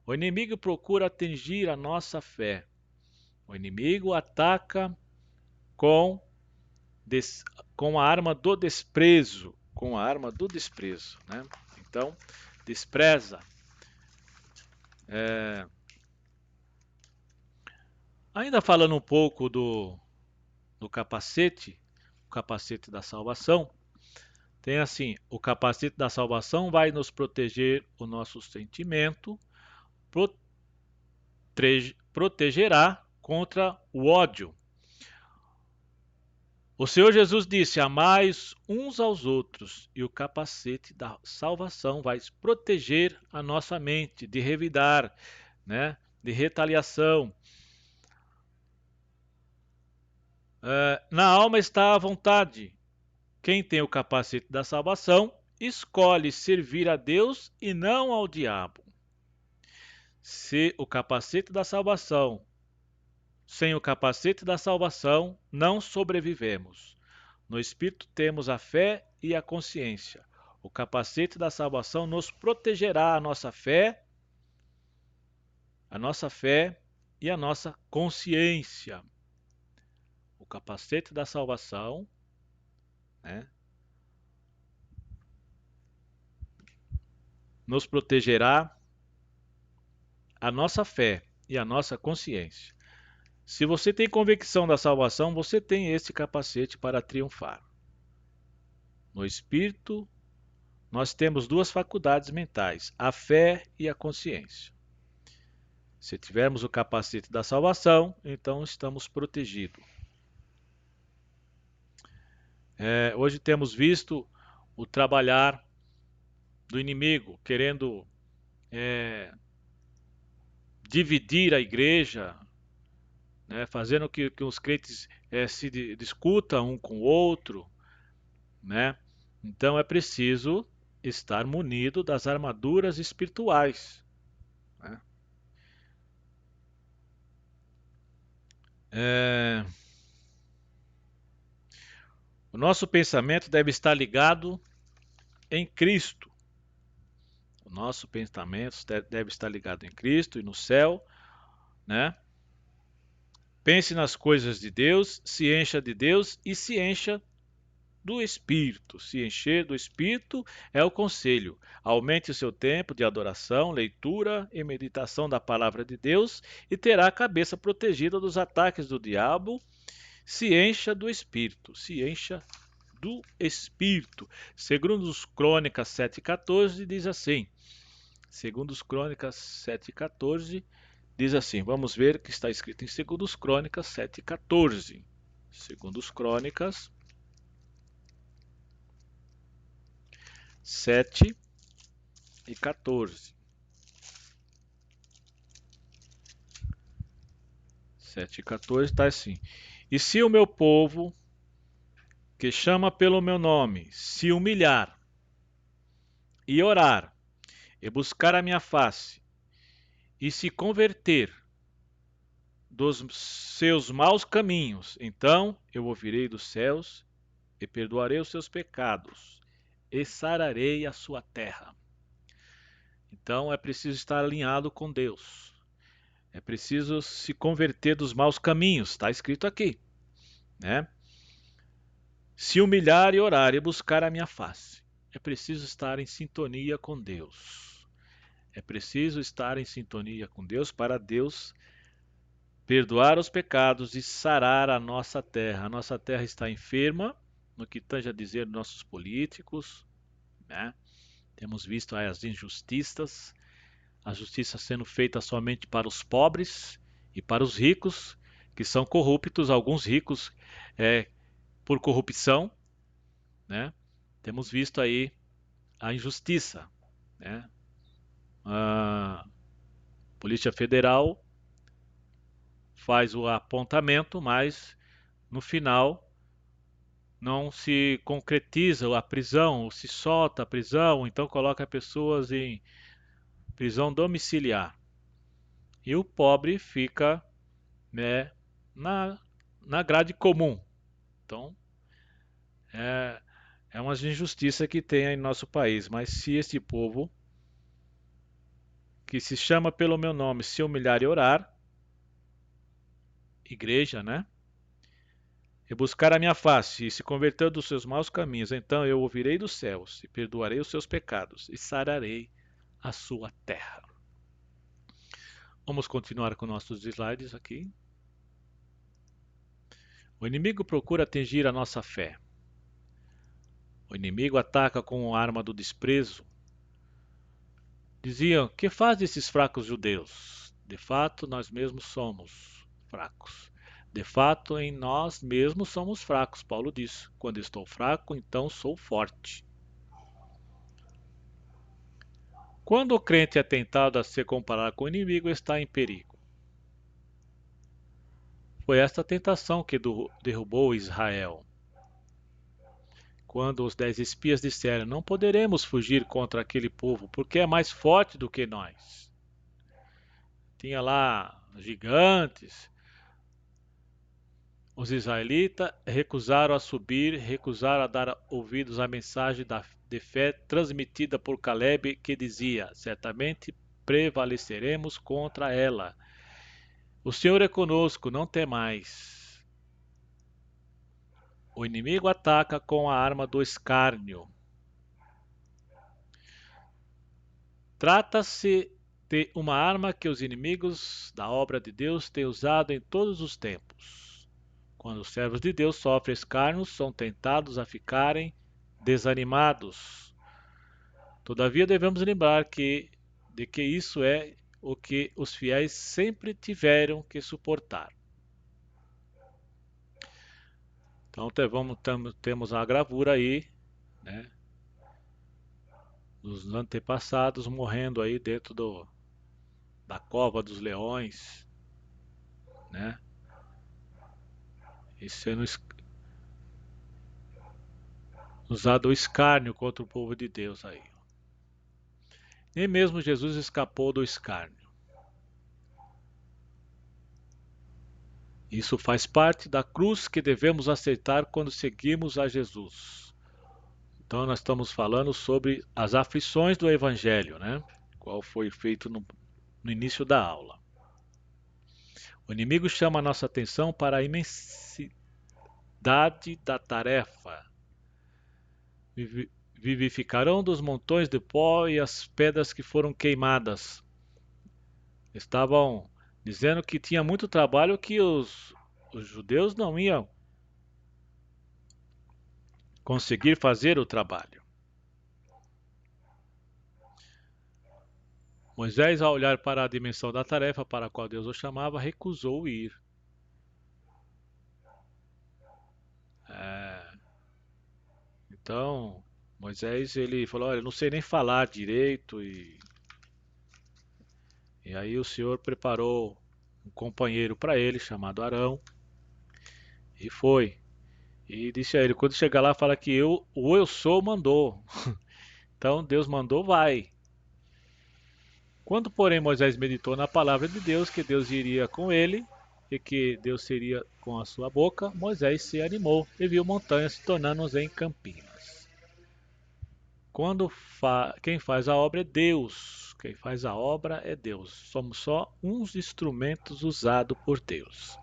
O inimigo procura atingir a nossa fé. O inimigo ataca com a arma do desprezo, com a arma do desprezo, né? Então, despreza. Ainda falando um pouco do capacete, o capacete da salvação, tem assim, o capacete da salvação vai nos proteger o nosso sentimento, protegerá contra o ódio. O Senhor Jesus disse: amais uns aos outros, e o capacete da salvação vai proteger a nossa mente de revidar, né, de retaliação. Na alma está a vontade. Quem tem o capacete da salvação escolhe servir a Deus e não ao diabo. Se o capacete da salvação, sem o capacete da salvação, não sobrevivemos. No Espírito temos a fé e a consciência. O capacete da salvação nos protegerá a nossa fé e a nossa consciência. O capacete da salvação, né, nos protegerá a nossa fé e a nossa consciência. Se você tem convicção da salvação, você tem esse capacete para triunfar. No Espírito, nós temos duas faculdades mentais, a fé e a consciência. Se tivermos o capacete da salvação, então estamos protegidos. Hoje temos visto o trabalhar do inimigo, querendo dividir a igreja, né, fazendo que os crentes se discutam um com o outro, né? Então é preciso estar munido das armaduras espirituais, né? O nosso pensamento deve estar ligado em Cristo. O nosso pensamento deve estar ligado em Cristo e no céu, né? Pense nas coisas de Deus, se encha de Deus e se encha do Espírito. Se encher do Espírito é o conselho. Aumente o seu tempo de adoração, leitura e meditação da palavra de Deus e terá a cabeça protegida dos ataques do diabo. Se encha do Espírito. Se encha do Espírito. Segundo os Crônicas 7,14 diz assim. Segundo os Crônicas 7,14 diz assim. Vamos ver o que está escrito em Segundo os Crônicas 7,14. Segundo os Crônicas 7:14. 7:14 está assim. E se o meu povo, que chama pelo meu nome, se humilhar e orar, e buscar a minha face, e se converter dos seus maus caminhos, então eu ouvirei dos céus e perdoarei os seus pecados e sararei a sua terra. Então é preciso estar alinhado com Deus. É preciso se converter dos maus caminhos, está escrito aqui, né? Se humilhar e orar e buscar a minha face. É preciso estar em sintonia com Deus. É preciso estar em sintonia com Deus para Deus perdoar os pecados e sarar a nossa terra. A nossa terra está enferma, no que tange a dizer nossos políticos, né? Temos visto aí as injustiças, a justiça sendo feita somente para os pobres e para os ricos, que são corruptos, alguns ricos por corrupção, né? Temos visto aí a injustiça, né? A Polícia Federal faz o apontamento, mas no final não se concretiza a prisão, ou se solta a prisão, então coloca pessoas em prisão domiciliar. E o pobre fica, né, na grade comum. Então, é uma injustiça que tem em nosso país. Mas se este povo, que se chama pelo meu nome, se humilhar e orar, igreja, né? e buscar a minha face, e se converter dos seus maus caminhos, então eu ouvirei dos céus, e perdoarei os seus pecados, e sararei a sua terra. Vamos continuar com nossos slides aqui. O inimigo procura atingir a nossa fé. O inimigo ataca com a arma do desprezo. Diziam: que faz esses fracos judeus? De fato, nós mesmos somos fracos. De fato, em nós mesmos somos fracos. Paulo diz: quando estou fraco, então sou forte. Quando o crente é tentado a se comparar com o inimigo, está em perigo. Foi esta tentação que derrubou Israel. Quando os 10 espias disseram: não poderemos fugir contra aquele povo, porque é mais forte do que nós. Tinha lá gigantes. Os israelitas recusaram a subir, recusaram a dar ouvidos à mensagem de fé transmitida por Caleb, que dizia: certamente prevaleceremos contra ela. O Senhor é conosco, não temais. O inimigo ataca com a arma do escárnio. Trata-se de uma arma que os inimigos da obra de Deus têm usado em todos os tempos. Quando os servos de Deus sofrem escárnio, são tentados a ficarem desanimados. Todavia, devemos lembrar de que isso é o que os fiéis sempre tiveram que suportar. Então, temos a gravura aí, né, dos antepassados morrendo aí dentro da cova dos leões, né, e sendo usado o escárnio contra o povo de Deus aí. Nem mesmo Jesus escapou do escárnio. Isso faz parte da cruz que devemos aceitar quando seguimos a Jesus. Então nós estamos falando sobre as aflições do Evangelho, né? Qual foi feito no início da aula. O inimigo chama a nossa atenção para a imensidade da tarefa. Vivificarão dos montões de pó e as pedras que foram queimadas. Estavam dizendo que tinha muito trabalho que os judeus não iam conseguir fazer o trabalho. Moisés, ao olhar para a dimensão da tarefa para a qual Deus o chamava, recusou ir. Então, Moisés ele falou: olha, eu não sei nem falar direito. E aí o Senhor preparou um companheiro para ele, chamado Arão, e foi. E disse a ele: quando chegar lá, fala que o eu sou mandou. Então Deus mandou, vai. Quando, porém, Moisés meditou na palavra de Deus, que Deus iria com ele e que Deus seria com a sua boca, Moisés se animou e viu montanhas se tornando em campinas. Quem faz a obra é Deus. Quem faz a obra é Deus. Somos só uns instrumentos usados por Deus.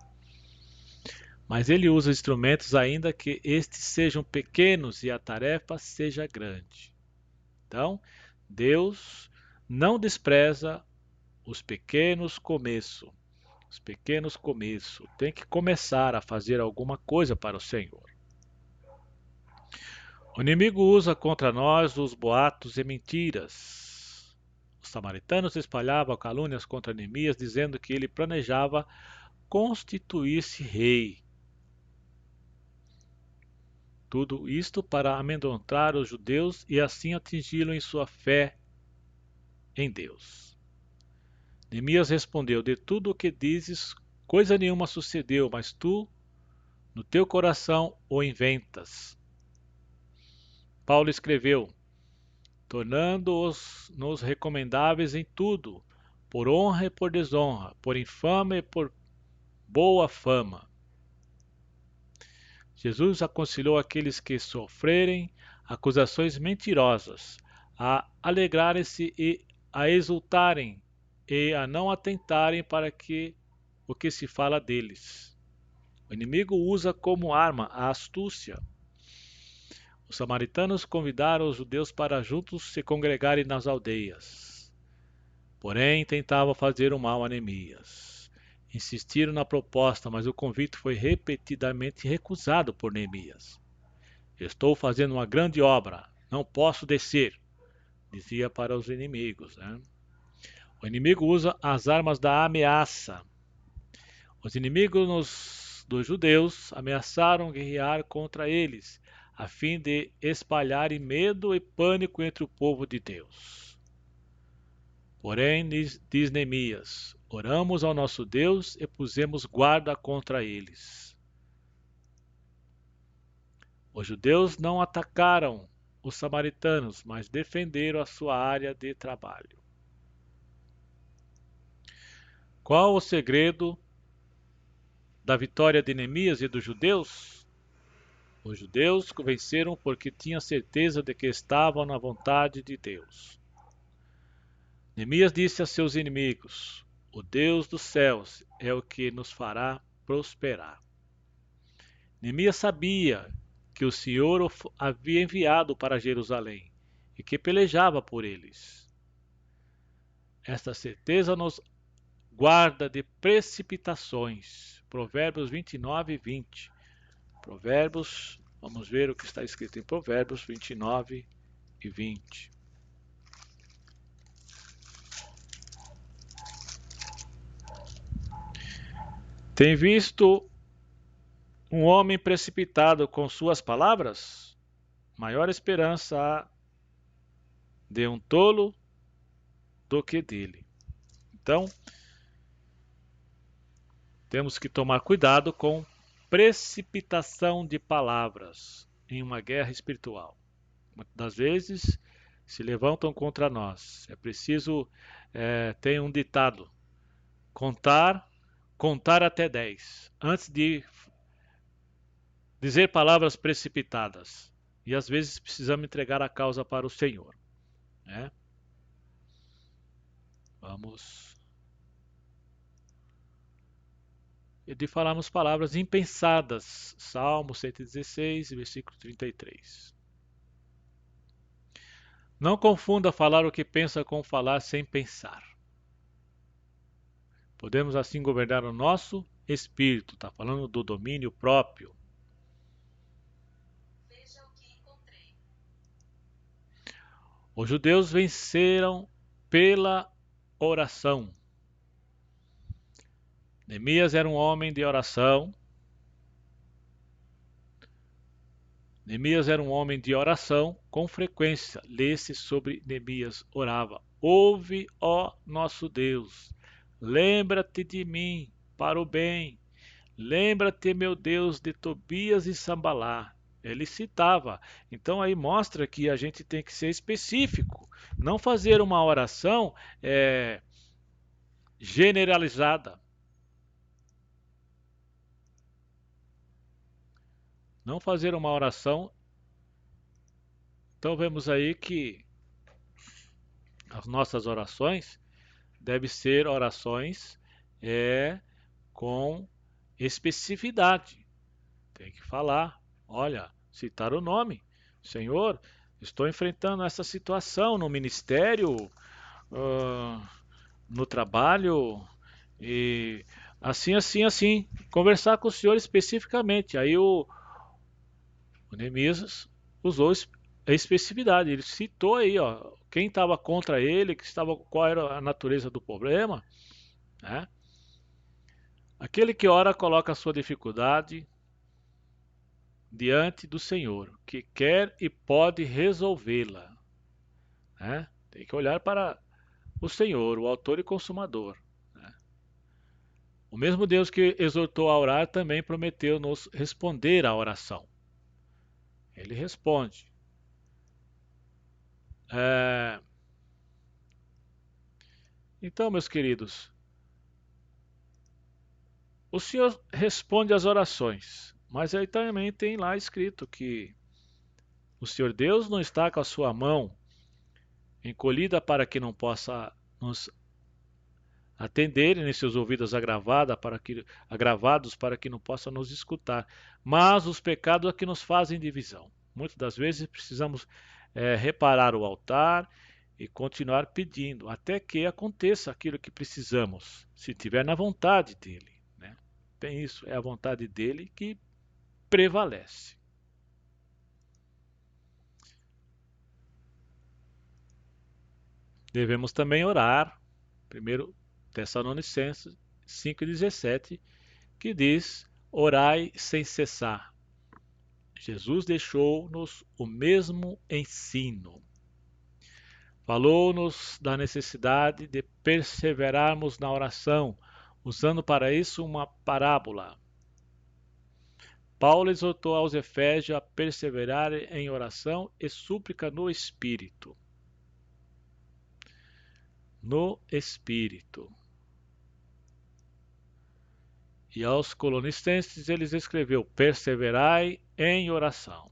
Mas ele usa instrumentos ainda que estes sejam pequenos e a tarefa seja grande. Então, Deus não despreza os pequenos começos. Os pequenos começos. Tem que começar a fazer alguma coisa para o Senhor. O inimigo usa contra nós os boatos e mentiras. Os samaritanos espalhavam calúnias contra Neemias, dizendo que ele planejava constituir-se rei. Tudo isto para amedrontar os judeus e assim atingi-lo em sua fé em Deus. Neemias respondeu: de tudo o que dizes, coisa nenhuma sucedeu, mas tu, no teu coração, o inventas. Paulo escreveu: tornando-os recomendáveis em tudo, por honra e por desonra, por infâmia e por boa fama. Jesus aconselhou aqueles que sofrerem acusações mentirosas a alegrarem-se e a exultarem e a não atentarem para o que se fala deles. O inimigo usa como arma a astúcia. Os samaritanos convidaram os judeus para juntos se congregarem nas aldeias. Porém, tentavam fazer o mal a Neemias. Insistiram na proposta, mas o convite foi repetidamente recusado por Neemias. Estou fazendo uma grande obra, não posso descer, dizia para os inimigos. O inimigo usa as armas da ameaça. Os inimigos dos judeus ameaçaram guerrear contra eles, a fim de espalharem medo e pânico entre o povo de Deus. Porém, diz Neemias, oramos ao nosso Deus e pusemos guarda contra eles. Os judeus não atacaram os samaritanos, mas defenderam a sua área de trabalho. Qual o segredo da vitória de Neemias e dos judeus? Os judeus venceram porque tinham certeza de que estavam na vontade de Deus. Neemias disse a seus inimigos, o Deus dos céus é o que nos fará prosperar. Neemias sabia que o Senhor o havia enviado para Jerusalém e que pelejava por eles. Esta certeza nos guarda de precipitações. Provérbios 29 e 20. Provérbios, vamos ver o que está escrito em Provérbios 29 e 20. Tem visto um homem precipitado com suas palavras? Maior esperança há de um tolo do que dele. Então, temos que tomar cuidado com precipitação de palavras em uma guerra espiritual. Muitas das vezes se levantam contra nós. É preciso, tem um ditado, contar até 10, antes de dizer palavras precipitadas. E às vezes precisamos entregar a causa para o Senhor. Vamos. E de falarmos palavras impensadas. Salmo 116, versículo 33. Não confunda falar o que pensa com falar sem pensar. Podemos assim governar o nosso espírito. Está falando do domínio próprio. Veja o que encontrei. Os judeus venceram pela oração. Neemias era um homem de oração. Neemias era um homem de oração com frequência. Lê-se sobre Neemias, orava. Ouve, ó nosso Deus, lembra-te de mim para o bem. Lembra-te, meu Deus, de Tobias e Sambalá. Ele citava. Então aí mostra que a gente tem que ser específico. Não fazer uma oração generalizada. Não fazer uma oração. Então vemos aí que as nossas orações devem ser orações com especificidade. Tem que falar, olha, citar o nome. Senhor, estou enfrentando essa situação no ministério, no trabalho, e assim, assim, assim. Conversar com o Senhor especificamente. Aí o Neemias usou a especificidade. Ele citou aí, ó, quem estava contra ele, qual era a natureza do problema. Aquele que ora coloca a sua dificuldade diante do Senhor, que quer e pode resolvê-la. Tem que olhar para o Senhor, o autor e consumador. O mesmo Deus que exortou a orar também prometeu nos responder à oração. Ele responde. Então, meus queridos, o Senhor responde às orações, mas aí também tem lá escrito que o Senhor Deus não está com a sua mão encolhida para que não possa nos atenderem seus ouvidos agravados para que não possam nos escutar. Mas os pecados é que nos fazem divisão. Muitas das vezes precisamos reparar o altar e continuar pedindo até que aconteça aquilo que precisamos, se tiver na vontade dele, né? Tem isso, é a vontade dele que prevalece. Devemos também orar, 1 Tessalonicenses 5,17, que diz: orai sem cessar. Jesus deixou-nos o mesmo ensino. Falou-nos da necessidade de perseverarmos na oração, usando para isso uma parábola. Paulo exortou aos Efésios a perseverar em oração e súplica no Espírito. No Espírito. E aos Colonicenses eles escreveu: perseverai em oração.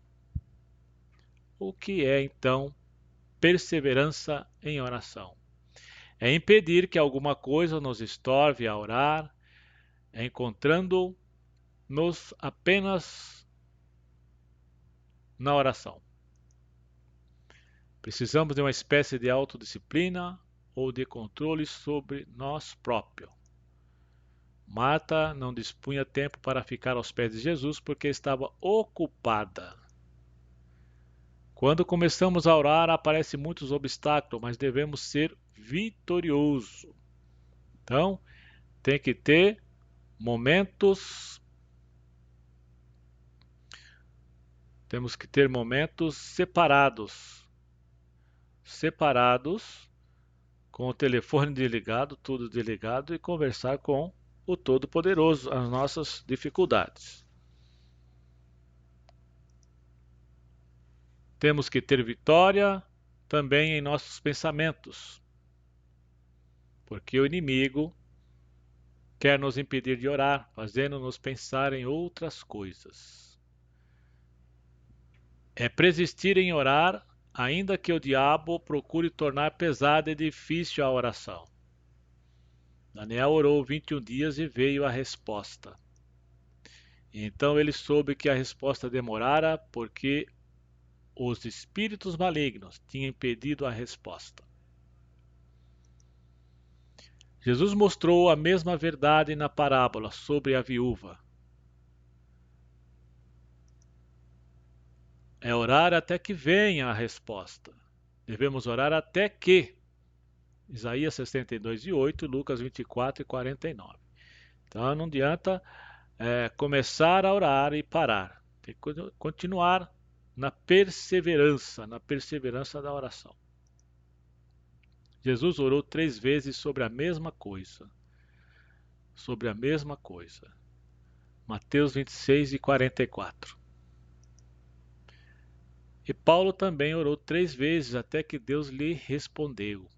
O que é então perseverança em oração? É impedir que alguma coisa nos estorve a orar, encontrando-nos apenas na oração. Precisamos de uma espécie de autodisciplina ou de controle sobre nós próprios. Marta não dispunha tempo para ficar aos pés de Jesus porque estava ocupada. Quando começamos a orar, aparecem muitos obstáculos, mas devemos ser vitoriosos. Então, tem que ter temos que ter momentos separados, com o telefone desligado, tudo desligado, e conversar com o Todo-Poderoso as nossas dificuldades. Temos que ter vitória também em nossos pensamentos, porque o inimigo quer nos impedir de orar, fazendo-nos pensar em outras coisas. É persistir em orar, ainda que o diabo procure tornar pesada e difícil a oração. Daniel orou 21 dias e veio a resposta. Então ele soube que a resposta demorara porque os espíritos malignos tinham impedido a resposta. Jesus mostrou a mesma verdade na parábola sobre a viúva. É orar até que venha a resposta. Devemos orar até que. Isaías 62:8, Lucas 24:49. Então não adianta começar a orar e parar. Tem que continuar na perseverança da oração. Jesus orou 3 vezes sobre a mesma coisa. Mateus 26:44. E Paulo também orou 3 vezes até que Deus lhe respondeu.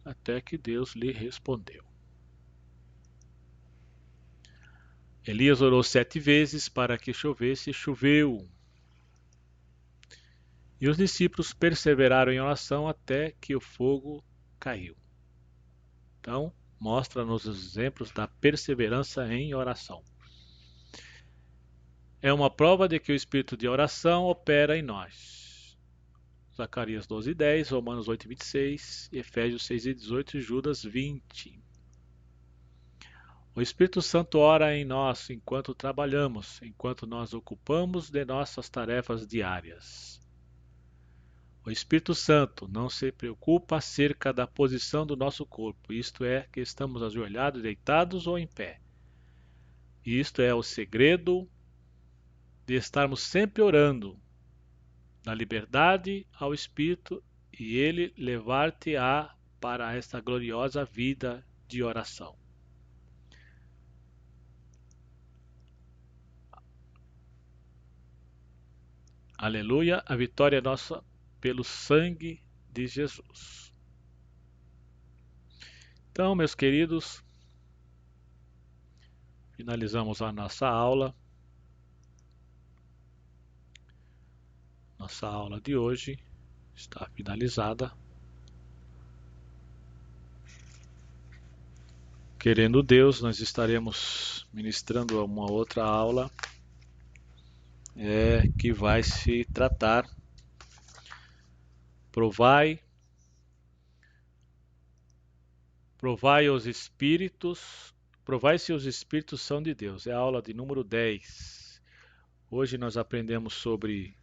Até que Deus lhe respondeu. Elias orou 7 vezes para que chovesse, e choveu. E os discípulos perseveraram em oração até que o fogo caiu. Então, mostra-nos os exemplos da perseverança em oração. É uma prova de que o espírito de oração opera em nós. Zacarias 12:10, Romanos 8:26, Efésios 6:18 e Judas 20. O Espírito Santo ora em nós enquanto trabalhamos, enquanto nós ocupamos de nossas tarefas diárias. O Espírito Santo não se preocupa acerca da posição do nosso corpo, isto é, que estamos ajoelhados, deitados ou em pé. Isto é o segredo de estarmos sempre orando, na liberdade ao Espírito, e Ele levar-te-á para esta gloriosa vida de oração. Aleluia, a vitória é nossa pelo sangue de Jesus. Então, meus queridos, finalizamos a nossa aula. Nossa aula de hoje está finalizada. Querendo Deus, nós estaremos ministrando uma outra aula que vai se tratar provai os espíritos, provai se os espíritos são de Deus. É a aula de número 10. Hoje nós aprendemos sobre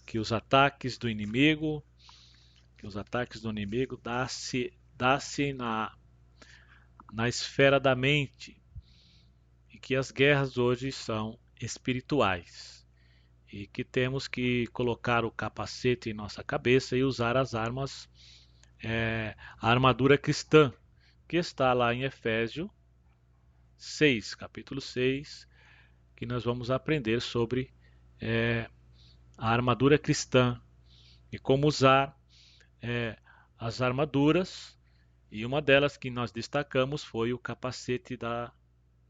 que os ataques do inimigo, dá-se na esfera da mente e que as guerras hoje são espirituais e que temos que colocar o capacete em nossa cabeça e usar as armas, a armadura cristã, que está lá em Efésios 6, capítulo 6, que nós vamos aprender sobre a armadura cristã e como usar as armaduras, e uma delas que nós destacamos foi o capacete da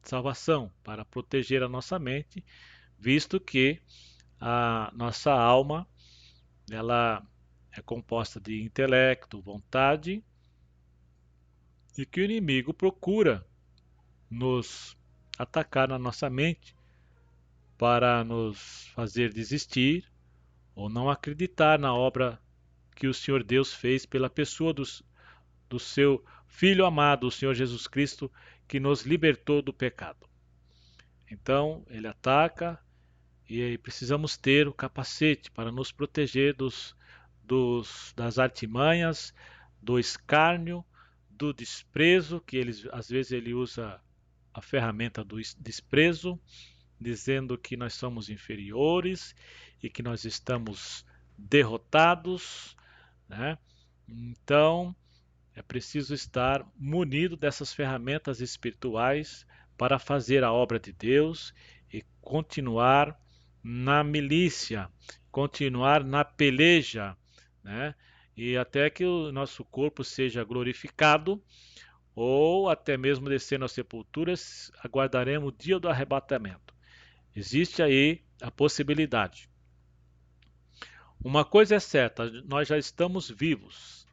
salvação, para proteger a nossa mente, visto que a nossa alma ela é composta de intelecto, vontade, e que o inimigo procura nos atacar na nossa mente para nos fazer desistir ou não acreditar na obra que o Senhor Deus fez pela pessoa do seu Filho amado, o Senhor Jesus Cristo, que nos libertou do pecado. Então, ele ataca e aí precisamos ter o capacete para nos proteger das artimanhas, do escárnio, do desprezo, que às vezes ele usa a ferramenta do desprezo, dizendo que nós somos inferiores e que nós estamos derrotados, né? Então, é preciso estar munido dessas ferramentas espirituais para fazer a obra de Deus e continuar na milícia, continuar na peleja, né? E até que o nosso corpo seja glorificado, ou até mesmo descendo às sepulturas, aguardaremos o dia do arrebatamento. Existe aí a possibilidade. Uma coisa é certa, nós já estamos vivos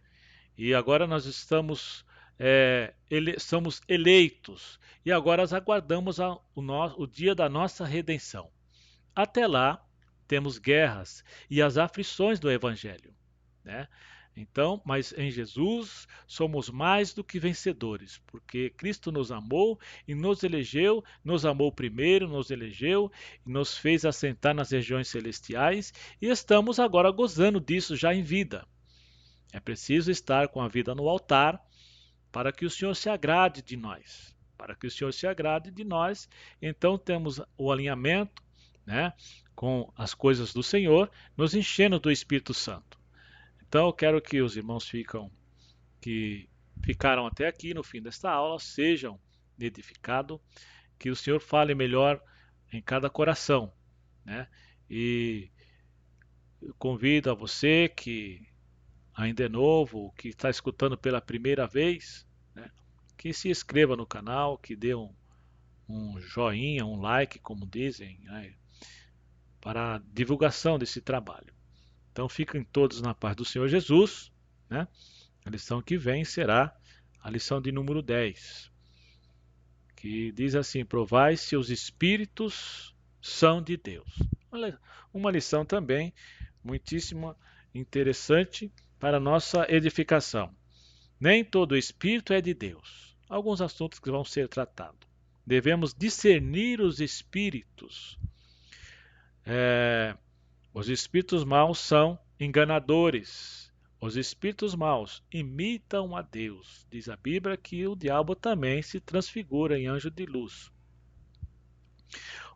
e agora nós somos eleitos e agora aguardamos o dia da nossa redenção. Até lá, temos guerras e as aflições do Evangelho, né? Então, mas em Jesus somos mais do que vencedores, porque Cristo nos amou e nos elegeu, nos amou primeiro, nos elegeu e nos fez assentar nas regiões celestiais e estamos agora gozando disso já em vida. É preciso estar com a vida no altar para que o Senhor se agrade de nós. Para que o Senhor se agrade de nós, então temos o alinhamento, né, com as coisas do Senhor, nos enchendo do Espírito Santo. Então eu quero que os irmãos que ficaram até aqui no fim desta aula sejam edificados, que o Senhor fale melhor em cada coração, né? E eu convido a você que ainda é novo, que está escutando pela primeira vez, né, que se inscreva no canal, que dê um joinha, um like, como dizem, né, para a divulgação desse trabalho. Então fiquem todos na paz do Senhor Jesus, né? A lição que vem será a lição de número 10, que diz assim: provai se os espíritos são de Deus. Uma lição também muitíssimo interessante para a nossa edificação. Nem todo espírito é de Deus. Alguns assuntos que vão ser tratados. Devemos discernir os espíritos. Os espíritos maus são enganadores. Os espíritos maus imitam a Deus. Diz a Bíblia que o diabo também se transfigura em anjo de luz.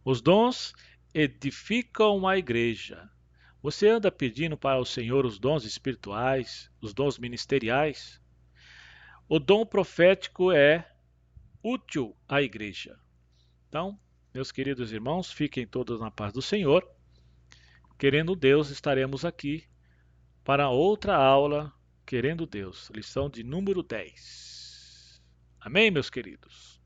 Os dons edificam a igreja. Você anda pedindo para o Senhor os dons espirituais, os dons ministeriais? O dom profético é útil à igreja. Então, meus queridos irmãos, fiquem todos na paz do Senhor. Querendo Deus, estaremos aqui para outra aula, querendo Deus, lição de número 10. Amém, meus queridos?